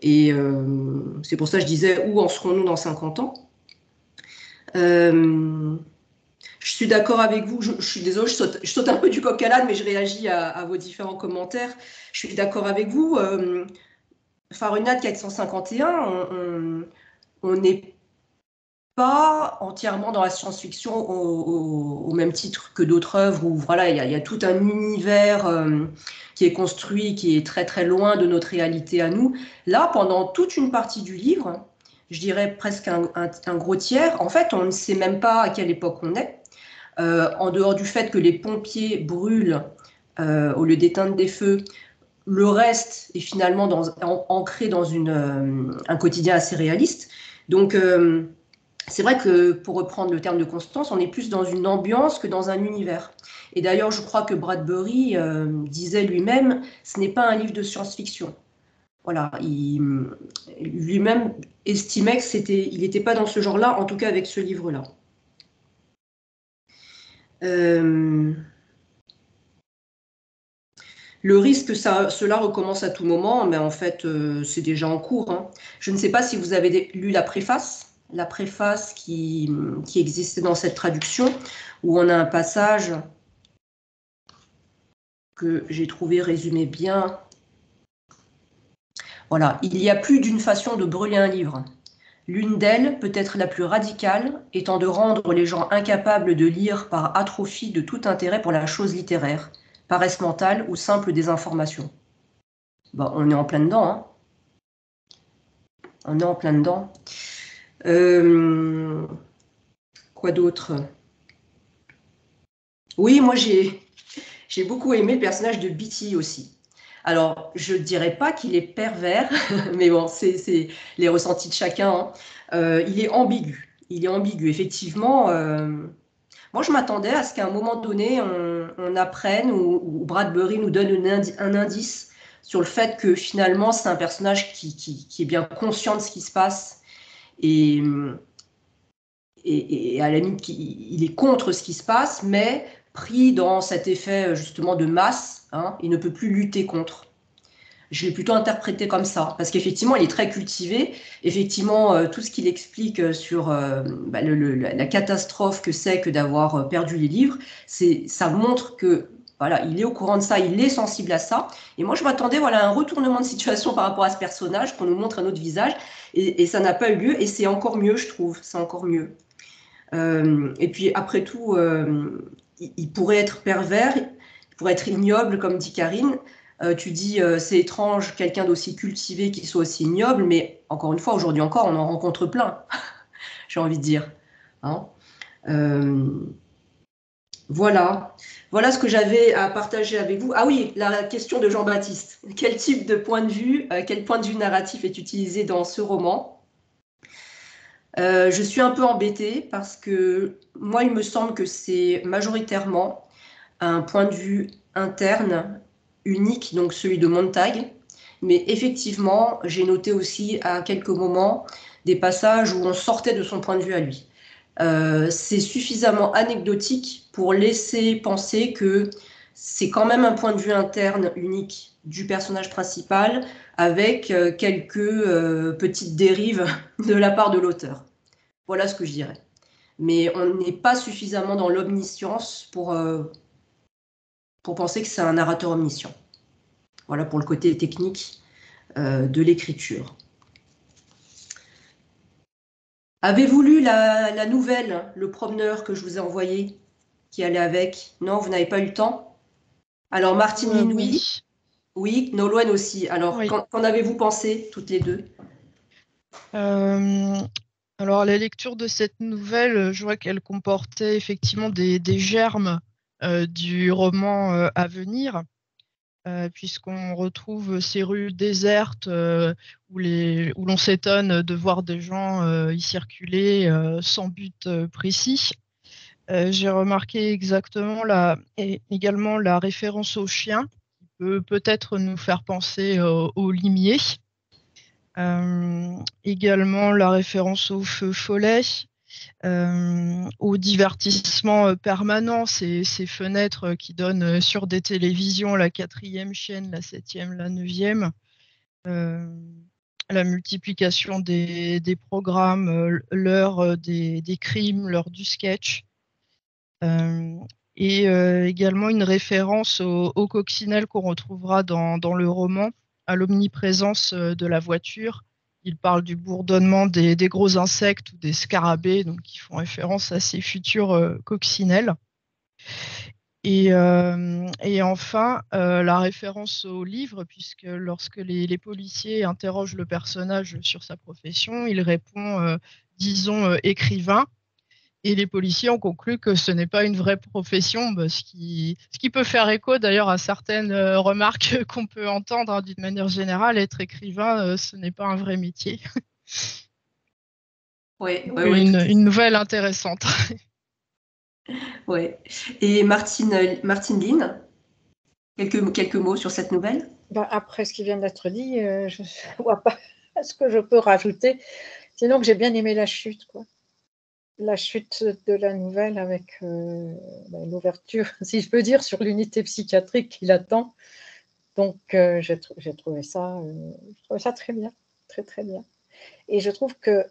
c'est pour ça que je disais, où en serons-nous dans 50 ans? Je suis d'accord avec vous, je suis désolée, je saute un peu du coq à l'âne, mais je réagis à vos différents commentaires. Je suis d'accord avec vous. Fahrenheit 451, on n'est pas entièrement dans la science-fiction au même titre que d'autres œuvres où voilà, il y a tout un univers qui est construit, qui est très très loin de notre réalité à nous. Là, pendant toute une partie du livre, je dirais presque un gros tiers, en fait, on ne sait même pas à quelle époque on est. En dehors du fait que les pompiers brûlent au lieu d'éteindre des feux, le reste est finalement ancré dans un quotidien assez réaliste. Donc, c'est vrai que, pour reprendre le terme de Constance, on est plus dans une ambiance que dans un univers. Et d'ailleurs, je crois que Bradbury disait lui-même, ce n'est pas un livre de science-fiction. Voilà, il lui-même estimait qu'il n'était pas dans ce genre-là, en tout cas avec ce livre-là. Le risque que cela recommence à tout moment, mais en fait, c'est déjà en cours. Hein. Je ne sais pas si vous avez lu la préface qui existait dans cette traduction, où on a un passage que j'ai trouvé résumé bien. Voilà, il y a plus d'une façon de brûler un livre. L'une d'elles, peut-être la plus radicale, étant de rendre les gens incapables de lire par atrophie de tout intérêt pour la chose littéraire, paresse mentale ou simple désinformation. Bon, on est en plein dedans, hein. On est en plein dedans. Quoi d'autre? Oui, moi j'ai beaucoup aimé le personnage de Beatty aussi. Alors, je ne dirais pas qu'il est pervers, mais bon, c'est les ressentis de chacun. Hein. Il est ambigu. Effectivement, moi je m'attendais à ce qu'à un moment donné, on apprenne ou Bradbury nous donne un indice sur le fait que finalement c'est un personnage qui est bien conscient de ce qui se passe et à la limite, il est contre ce qui se passe, mais pris dans cet effet justement de masse, hein, il ne peut plus lutter contre. Je l'ai plutôt interprété comme ça, parce qu'effectivement, il est très cultivé. Effectivement, tout ce qu'il explique sur la catastrophe que c'est que d'avoir perdu les livres, ça montre que voilà, il est au courant de ça, il est sensible à ça. Et moi, je m'attendais à un retournement de situation par rapport à ce personnage, qu'on nous montre un autre visage, et ça n'a pas eu lieu, et c'est encore mieux, je trouve, c'est encore mieux. Et puis, après tout, il pourrait être pervers, il pourrait être ignoble, comme dit Karine. Tu dis, c'est étrange, quelqu'un d'aussi cultivé qui soit aussi ignoble, mais encore une fois, aujourd'hui encore, on en rencontre plein, j'ai envie de dire. Hein. Voilà ce que j'avais à partager avec vous. Ah oui, la question de Jean-Baptiste. Quel type de point de vue, quel point de vue narratif est utilisé dans ce roman ? Je suis un peu embêtée parce que moi, il me semble que c'est majoritairement un point de vue interne unique, donc celui de Montag. Mais effectivement, j'ai noté aussi à quelques moments des passages où on sortait de son point de vue à lui. C'est suffisamment anecdotique pour laisser penser que c'est quand même un point de vue interne unique du personnage principal avec quelques petites dérives de la part de l'auteur. Voilà ce que je dirais. Mais on n'est pas suffisamment dans l'omniscience pour penser que c'est un narrateur omniscient. Voilà pour le côté technique de l'écriture. Avez-vous lu la nouvelle, Le Promeneur, que je vous ai envoyée, qui allait avec? Non, vous n'avez pas eu le temps? Alors, Martine Lynn, oui. Oui, Nolwenn aussi. Alors, Oui. qu'en avez-vous pensé, toutes les deux? Alors, à la lecture de cette nouvelle, je vois qu'elle comportait effectivement des germes du roman à venir, puisqu'on retrouve ces rues désertes où l'on s'étonne de voir des gens y circuler sans but précis. J'ai remarqué également la référence au chien, qui peut peut-être nous faire penser au limier. Également la référence au feu follet, au divertissement permanent, ces fenêtres qui donnent sur des télévisions, la 4e chaîne, la 7e, la 9e, la multiplication des programmes, l'heure des crimes, l'heure du sketch, et également une référence au coccinelle qu'on retrouvera dans le roman, à l'omniprésence de la voiture. Il parle du bourdonnement des gros insectes ou des scarabées, donc qui font référence à ces futurs coccinelles. Et enfin, la référence au livre, puisque lorsque les policiers interrogent le personnage sur sa profession, il répond, disons, écrivain. Et les policiers ont conclu que ce n'est pas une vraie profession, ce qui peut faire écho d'ailleurs à certaines remarques qu'on peut entendre d'une manière générale. Être écrivain, ce n'est pas un vrai métier. Oui, une nouvelle intéressante. Oui. Et Martine Lynn, quelques mots sur cette nouvelle? Après ce qui vient d'être dit, je ne vois pas ce que je peux rajouter. Sinon que j'ai bien aimé la chute, quoi. La chute de la nouvelle avec l'ouverture, si je peux dire, sur l'unité psychiatrique qui l'attend. Donc, j'ai trouvé ça très bien, très très bien. Et je trouve que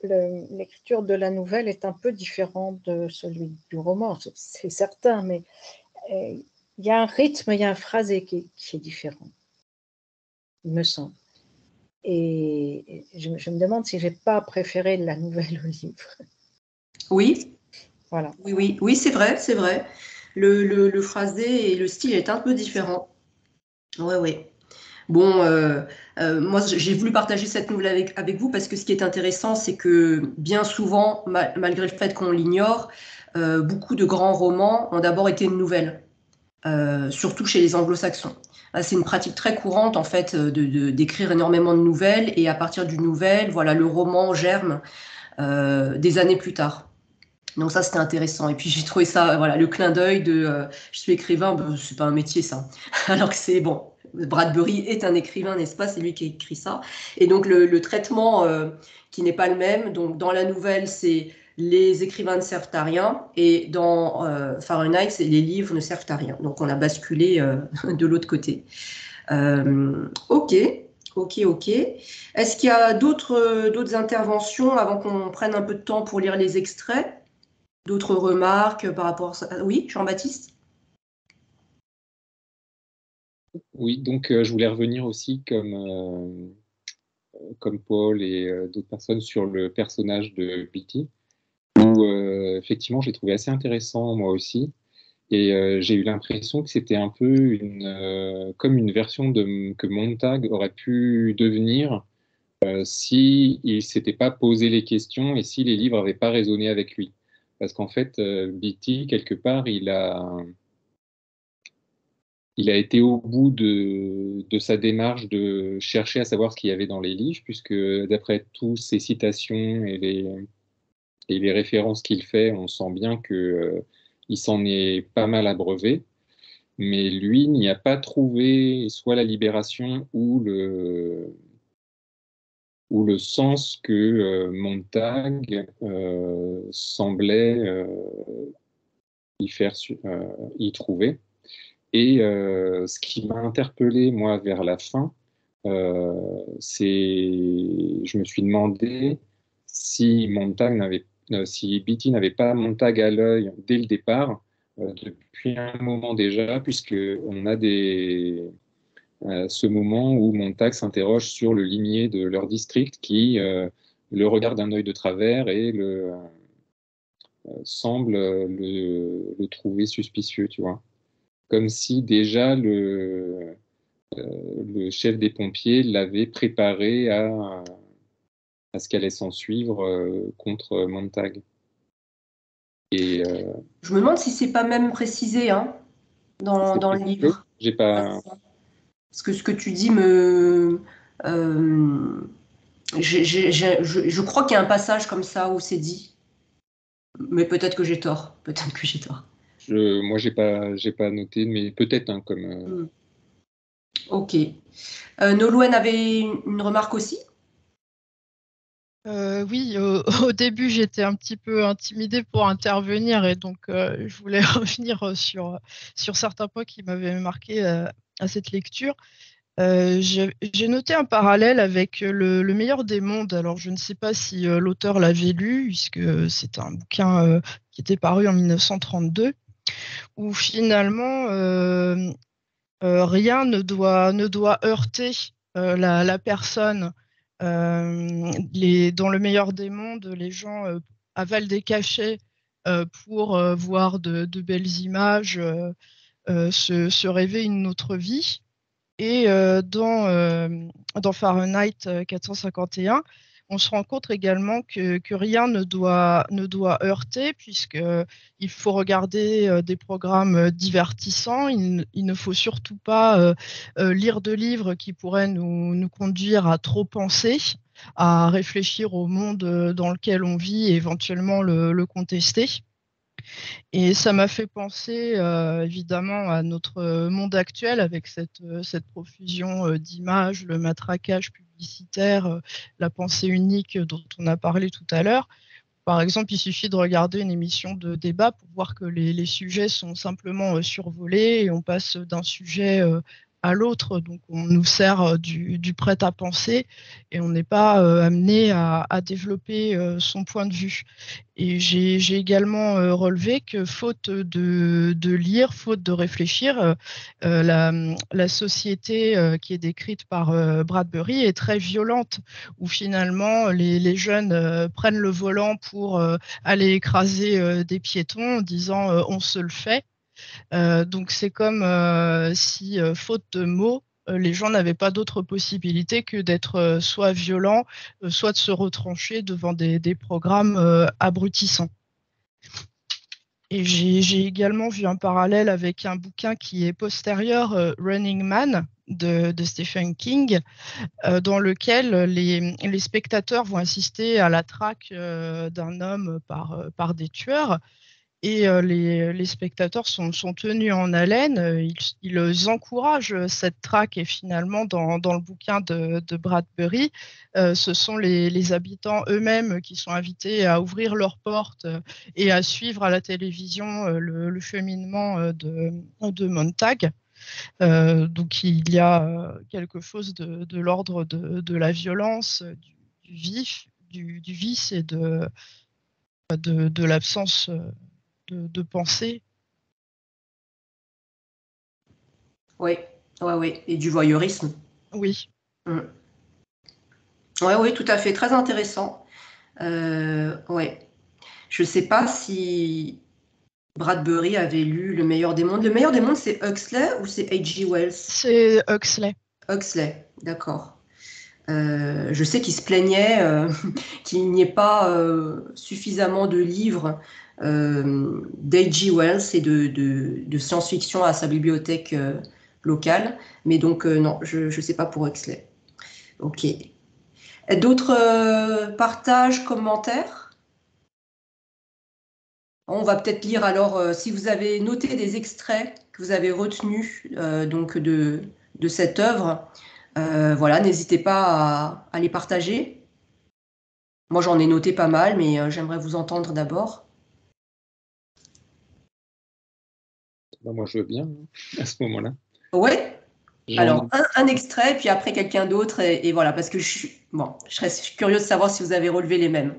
l'écriture de la nouvelle est un peu différente de celui du roman, c'est certain, mais il y a un rythme, il y a un phrasé qui est différent, il me semble. Et je me demande si je n'ai pas préféré la nouvelle au livre. Oui. Voilà. Oui, c'est vrai, c'est vrai. Le phrasé et le style est un peu différent. Oui. Bon, moi, j'ai voulu partager cette nouvelle avec vous parce que ce qui est intéressant, c'est que bien souvent, malgré le fait qu'on l'ignore, beaucoup de grands romans ont d'abord été une nouvelle, surtout chez les anglo-saxons. C'est une pratique très courante, en fait, d'écrire énormément de nouvelles et à partir d'une nouvelle, voilà, le roman germe des années plus tard. Donc ça, c'était intéressant. Et puis j'ai trouvé ça, voilà, le clin d'œil de je suis écrivain, c'est pas un métier ça. Alors que c'est bon, Bradbury est un écrivain, n'est-ce pas? C'est lui qui a écrit ça. Et donc le traitement qui n'est pas le même. Donc dans la nouvelle, c'est les écrivains ne servent à rien. Et dans Fahrenheit, c'est les livres ne servent à rien. Donc on a basculé de l'autre côté. Ok. Est-ce qu'il y a d'autres interventions avant qu'on prenne un peu de temps pour lire les extraits? D'autres remarques par rapport à ça? Oui, Jean-Baptiste? Oui, donc je voulais revenir aussi comme Paul et d'autres personnes sur le personnage de Beatty, où effectivement j'ai trouvé assez intéressant moi aussi. Et j'ai eu l'impression que c'était un peu comme une version que Montag aurait pu devenir si il s'était pas posé les questions et si les livres n'avaient pas résonné avec lui. Parce qu'en fait, Beatty, quelque part, il a été au bout de sa démarche de chercher à savoir ce qu'il y avait dans les livres, puisque d'après toutes ces citations et Et les références qu'il fait, on sent bien qu'il s'en est pas mal abreuvé. Mais lui n'y a pas trouvé soit la libération ou le sens que Montag semblait y trouver. Et ce qui m'a interpellé, moi, vers la fin, je me suis demandé si si Beatty n'avait pas Montag à l'œil dès le départ, depuis un moment déjà, puisque on a ce moment où Montag s'interroge sur le limier de leur district qui le regarde d'un œil de travers et semble le trouver suspicieux, tu vois. Comme si déjà le chef des pompiers l'avait préparé à ce qu'allait s'en suivre contre Montag. Et Je me demande si c'est pas même précisé dans le livre. J'ai pas. Parce que ce que tu dis me. Je crois qu'il y a un passage comme ça où c'est dit. Mais peut-être que j'ai tort. Peut-être que j'ai tort. Moi, j'ai pas noté, mais peut-être comme. Ok. Nolwenn avait une remarque aussi? Oui, au début, j'étais un petit peu intimidée pour intervenir et donc je voulais revenir sur certains points qui m'avaient marqué à cette lecture. J'ai noté un parallèle avec le meilleur des mondes. Alors, je ne sais pas si l'auteur l'avait lu, puisque c'est un bouquin qui était paru en 1932, où finalement, rien ne doit heurter la personne. Dans le meilleur des mondes, les gens avalent des cachets pour voir de belles images, se rêver une autre vie. Et dans Fahrenheit 451, on se rend compte également que rien ne doit heurter, puisqu'il faut regarder des programmes divertissants. Il ne faut surtout pas lire de livres qui pourraient nous conduire à trop penser, à réfléchir au monde dans lequel on vit et éventuellement le contester. Et ça m'a fait penser évidemment à notre monde actuel avec cette profusion d'images, le matraquage publicitaire, la pensée unique dont on a parlé tout à l'heure. Par exemple, il suffit de regarder une émission de débat pour voir que les sujets sont simplement survolés et on passe d'un sujet à l'autre. Donc, on nous sert du prêt-à-penser et on n'est pas amené à développer son point de vue. Et j'ai également relevé que faute de lire, faute de réfléchir, la société qui est décrite par Bradbury est très violente, où finalement les jeunes prennent le volant pour aller écraser des piétons en disant on se le fait. Donc c'est comme si, faute de mots, les gens n'avaient pas d'autre possibilité que d'être soit violents, soit de se retrancher devant des programmes abrutissants. Et j'ai également vu un parallèle avec un bouquin qui est postérieur, Running Man, de Stephen King, dans lequel les spectateurs vont assister à la traque d'un homme par des tueurs. Et les spectateurs sont tenus en haleine, ils encouragent cette traque et finalement dans le bouquin de Bradbury, ce sont les habitants eux-mêmes qui sont invités à ouvrir leurs portes et à suivre à la télévision le cheminement de Montag. Donc il y a quelque chose de l'ordre de la violence, du vice et de l'absence de pensée. Oui, et du voyeurisme. Oui. Oui, tout à fait, très intéressant. Ouais. Je ne sais pas si Bradbury avait lu Le meilleur des mondes. Le meilleur des mondes, c'est Huxley ou c'est H.G. Wells? C'est Huxley. Huxley, d'accord. Je sais qu'il se plaignait qu'il n'y ait pas suffisamment de livres d'H.G. Wells et de science-fiction à sa bibliothèque locale. Mais donc, non, je ne sais pas pour Huxley. Ok. D'autres partages, commentaires? On va peut-être lire alors, si vous avez noté des extraits que vous avez retenus donc de cette œuvre, voilà, n'hésitez pas à les partager. Moi, j'en ai noté pas mal, mais j'aimerais vous entendre d'abord. Moi, je veux bien à ce moment-là. Ouais. Alors, un extrait, puis après quelqu'un d'autre, et voilà, parce que je serais curieuse de savoir si vous avez relevé les mêmes.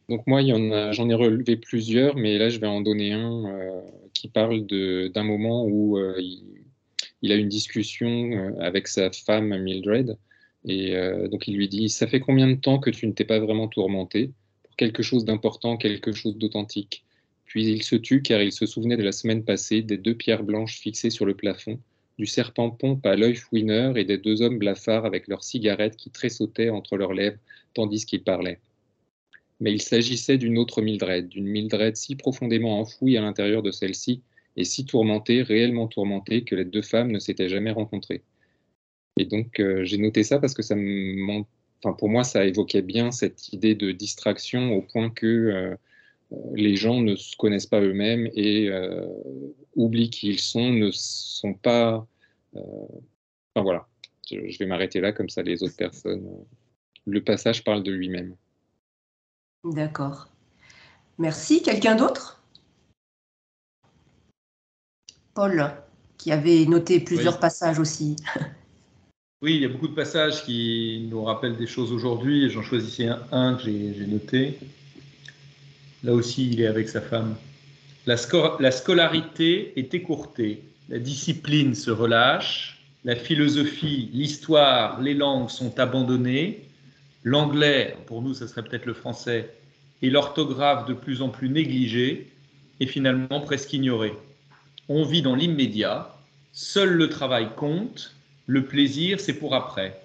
Donc moi, j'en ai relevé plusieurs, mais là, je vais en donner un qui parle d'un moment où il a une discussion avec sa femme Mildred, et donc il lui dit, ça fait combien de temps que tu ne t'es pas vraiment tourmenté pour quelque chose d'important, quelque chose d'authentique? Puis il se tut car il se souvenait de la semaine passée, des 2 pierres blanches fixées sur le plafond, du serpent pompe à l'œil fouineur et des 2 hommes blafards avec leurs cigarettes qui tressautaient entre leurs lèvres tandis qu'ils parlaient. Mais il s'agissait d'une autre Mildred, d'une Mildred si profondément enfouie à l'intérieur de celle-ci et si tourmentée, réellement tourmentée, que les 2 femmes ne s'étaient jamais rencontrées. Et donc j'ai noté ça parce que pour moi, ça évoquait bien cette idée de distraction au point que les gens ne se connaissent pas eux-mêmes et oublient qui ils sont, ne sont pas... Enfin voilà, je vais m'arrêter là, comme ça les autres personnes... Le passage parle de lui-même. D'accord. Merci. Quelqu'un d'autre? Paul, qui avait noté plusieurs passages aussi. Oui, il y a beaucoup de passages qui nous rappellent des choses aujourd'hui. J'en choisissais un que j'ai noté. Là aussi, il est avec sa femme. La scolarité est écourtée, la discipline se relâche, la philosophie, l'histoire, les langues sont abandonnées, l'anglais, pour nous ça serait peut-être le français, et l'orthographe de plus en plus négligée et finalement presque ignorée. On vit dans l'immédiat, seul le travail compte, le plaisir c'est pour après.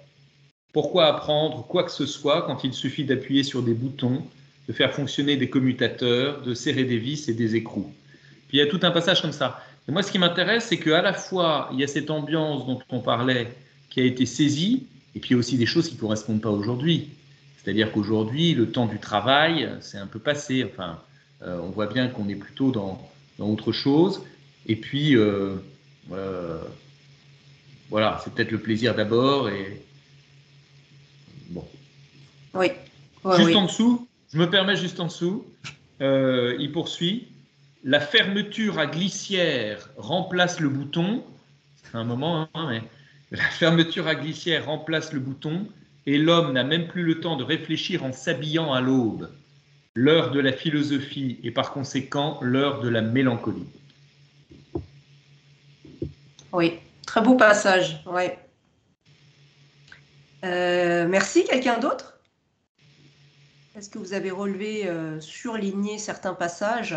Pourquoi apprendre quoi que ce soit quand il suffit d'appuyer sur des boutons, de faire fonctionner des commutateurs, de serrer des vis et des écrous? Puis il y a tout un passage comme ça. Et moi, ce qui m'intéresse, c'est qu'à la fois, il y a cette ambiance dont on parlait qui a été saisie, et puis il y a aussi des choses qui ne correspondent pas aujourd'hui. C'est-à-dire qu'aujourd'hui, le temps du travail, c'est un peu passé. Enfin, on voit bien qu'on est plutôt dans autre chose. Et puis, voilà, c'est peut-être le plaisir d'abord. Et bon. Oui. Juste en dessous, je me permets juste en dessous, il poursuit. La fermeture à glissière remplace le bouton. C'est un moment, hein, mais la fermeture à glissière remplace le bouton et l'homme n'a même plus le temps de réfléchir en s'habillant à l'aube. L'heure de la philosophie et par conséquent l'heure de la mélancolie. Oui, très beau passage. Ouais. Merci. Quelqu'un d'autre? Est-ce que vous avez relevé, surligné certains passages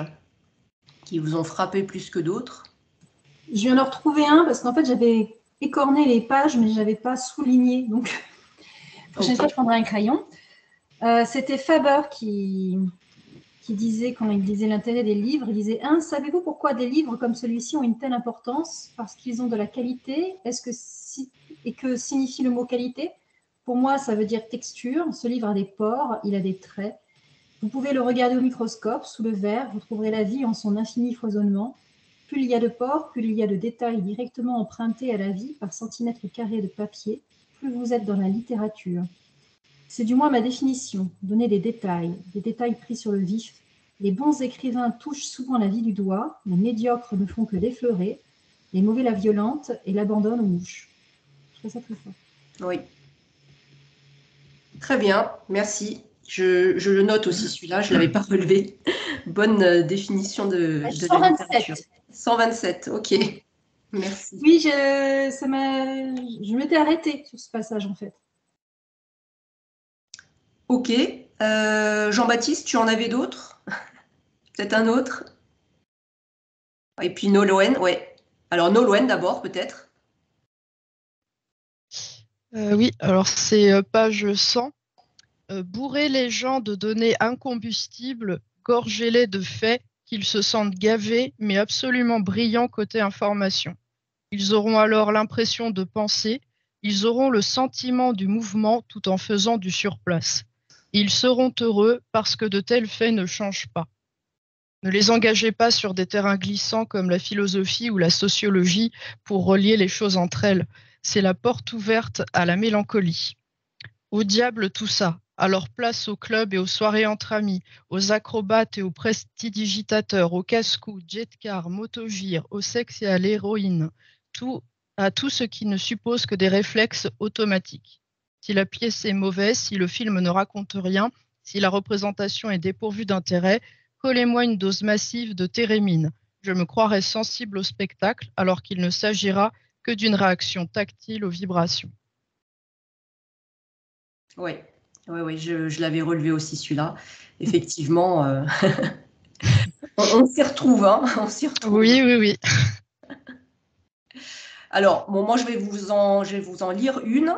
qui vous ont frappé plus que d'autres? Je viens de retrouver un parce qu'en fait, j'avais écorné les pages, mais je n'avais pas souligné. Donc, la prochaine fois, je prendrai un crayon. C'était Faber qui disait, quand il disait l'intérêt des livres, il disait « Savez-vous pourquoi des livres comme celui-ci ont une telle importance? Parce qu'ils ont de la qualité. Et que signifie le mot qualité? Pour moi, ça veut dire texture. Ce livre a des pores, il a des traits. Vous pouvez le regarder au microscope, sous le verre, vous trouverez la vie en son infini foisonnement. Plus il y a de pores, plus il y a de détails directement empruntés à la vie par centimètre carré de papier, plus vous êtes dans la littérature. C'est du moins ma définition, donner des détails pris sur le vif. Les bons écrivains touchent souvent la vie du doigt, les médiocres ne font que l'effleurer, les mauvais la violentent et l'abandonnent aux mouches. Je trouve ça très fort. Oui. Très bien, merci. Je le note aussi, celui-là, je ne l'avais pas relevé. Bonne définition de la littérature. 127, ok. Merci. Oui, je m'étais arrêtée sur ce passage, en fait. Ok. Jean-Baptiste, tu en avais d'autres? Peut-être un autre? Et puis Nolwenn, ouais. Alors Nolwenn d'abord, peut-être? Oui, alors c'est page 100. Bourrer les gens de données incombustibles, gorgez-les de faits, qu'ils se sentent gavés, mais absolument brillants côté information. Ils auront alors l'impression de penser, ils auront le sentiment du mouvement tout en faisant du surplace. Ils seront heureux parce que de tels faits ne changent pas. Ne les engagez pas sur des terrains glissants comme la philosophie ou la sociologie pour relier les choses entre elles. C'est la porte ouverte à la mélancolie. Au diable tout ça. Alors place aux clubs et aux soirées entre amis, aux acrobates et aux prestidigitateurs, aux casse-cou, jet-car, motogire, au sexe et à l'héroïne, à tout ce qui ne suppose que des réflexes automatiques. Si la pièce est mauvaise, si le film ne raconte rien, si la représentation est dépourvue d'intérêt, collez-moi une dose massive de térémine. Je me croirais sensible au spectacle alors qu'il ne s'agira que d'une réaction tactile aux vibrations. Oui, je l'avais relevé aussi celui-là. Effectivement, on s'y retrouve, hein, on s'y retrouve. Oui. Alors, bon, moi, je vais vous en lire une.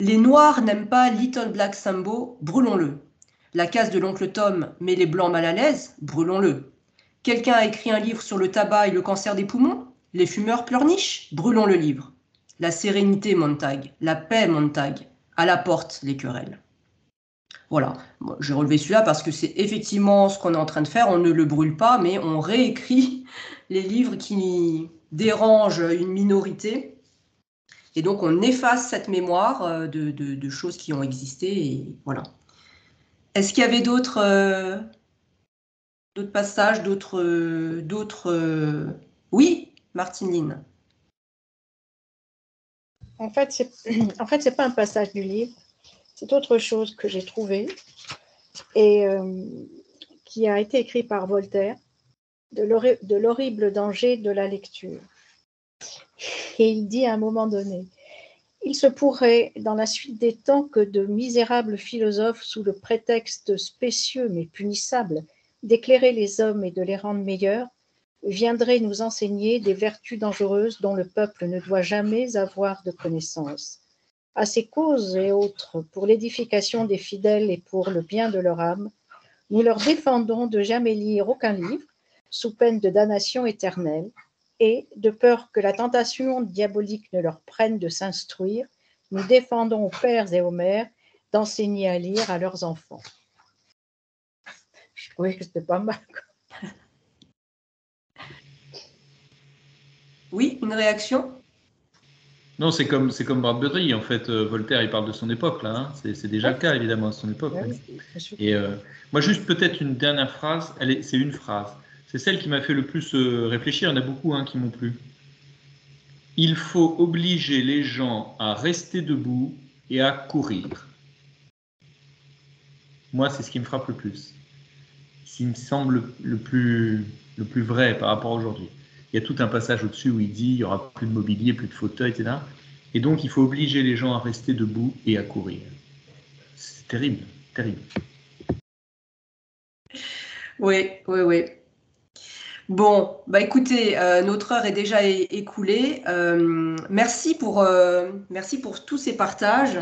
Les Noirs n'aiment pas Little Black Sambo, brûlons-le. La case de l'oncle Tom met les Blancs mal à l'aise, brûlons-le. Quelqu'un a écrit un livre sur le tabac et le cancer des poumons? Les fumeurs pleurnichent, brûlons le livre. La sérénité, Montag, la paix, Montag, à la porte, les querelles. Voilà, moi, j'ai relevé celui-là parce que c'est effectivement ce qu'on est en train de faire. On ne le brûle pas, mais on réécrit les livres qui dérangent une minorité. Et donc, on efface cette mémoire de choses qui ont existé. Et voilà. Est-ce qu'il y avait d'autres passages, Oui, Martine Line. En fait, c'est pas un passage du livre, c'est autre chose que j'ai trouvé et qui a été écrit par Voltaire, de l'horrible danger de la lecture. Et il dit à un moment donné, il se pourrait, dans la suite des temps, que de misérables philosophes, sous le prétexte spécieux mais punissable d'éclairer les hommes et de les rendre meilleurs, viendraient nous enseigner des vertus dangereuses dont le peuple ne doit jamais avoir de connaissance. À ces causes et autres, pour l'édification des fidèles et pour le bien de leur âme, nous leur défendons de jamais lire aucun livre, sous peine de damnation éternelle, et, de peur que la tentation diabolique ne leur prenne de s'instruire, nous défendons aux pères et aux mères d'enseigner à lire à leurs enfants. Je trouvais que c'était pas mal. Oui, une réaction? Non, c'est comme Bradbury, en fait. Voltaire, il parle de son époque, là. Hein. C'est déjà le cas, évidemment, à son époque. Oui, et moi, juste peut-être une dernière phrase. C'est une phrase. C'est celle qui m'a fait le plus réfléchir. Il y en a beaucoup qui m'ont plu. Il faut obliger les gens à rester debout et à courir. Moi, c'est ce qui me frappe le plus. Ce qui me semble le plus vrai par rapport à aujourd'hui. Il y a tout un passage au-dessus où il dit il n'y aura plus de mobilier, plus de fauteuils, etc. Et donc, il faut obliger les gens à rester debout et à courir. C'est terrible, terrible. Oui. Bon, bah écoutez, notre heure est déjà écoulée. Merci pour tous ces partages.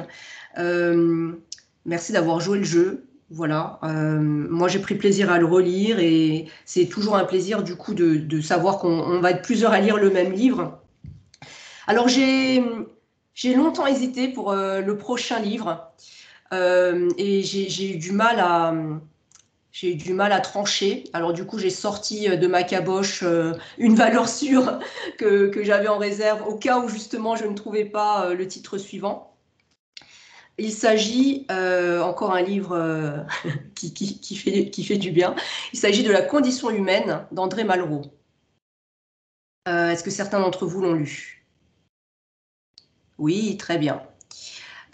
Merci d'avoir joué le jeu. Voilà. Moi, j'ai pris plaisir à le relire et c'est toujours un plaisir du coup de savoir qu'on va être plusieurs à lire le même livre. Alors, j'ai longtemps hésité pour le prochain livre et j'ai eu du mal à trancher. Alors du coup, j'ai sorti de ma caboche une valeur sûre que j'avais en réserve au cas où justement je ne trouvais pas le titre suivant. Il s'agit, encore un livre qui fait du bien, il s'agit de La condition humaine d'André Malraux. Est-ce que certains d'entre vous l'ont lu? Oui, très bien.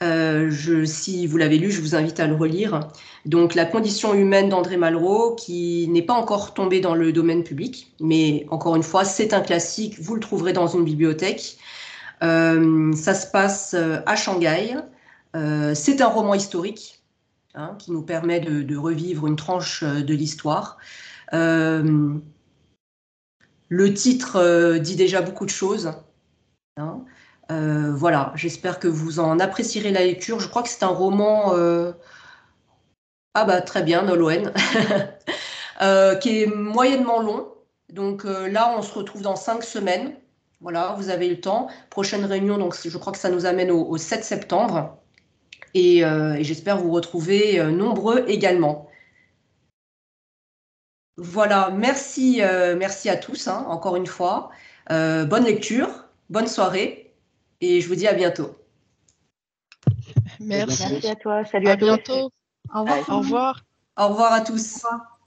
Si vous l'avez lu, je vous invite à le relire. Donc, La condition humaine d'André Malraux, qui n'est pas encore tombé dans le domaine public, mais encore une fois, c'est un classique, vous le trouverez dans une bibliothèque. Ça se passe à Shanghai. C'est un roman historique qui nous permet de revivre une tranche de l'histoire. Le titre dit déjà beaucoup de choses. Voilà, j'espère que vous en apprécierez la lecture. Je crois que c'est un roman... très bien, Nolwenn. Qui est moyennement long. Donc là, on se retrouve dans 5 semaines. Voilà, vous avez le temps. Prochaine réunion, donc je crois que ça nous amène au 7 septembre. Et j'espère vous retrouver nombreux également. Voilà, merci, merci à tous, hein, encore une fois. Bonne lecture, bonne soirée, et je vous dis à bientôt. Merci. Merci à toi. Salut À à tous. bientôt. Au revoir. Au revoir. Au revoir à tous. Au revoir.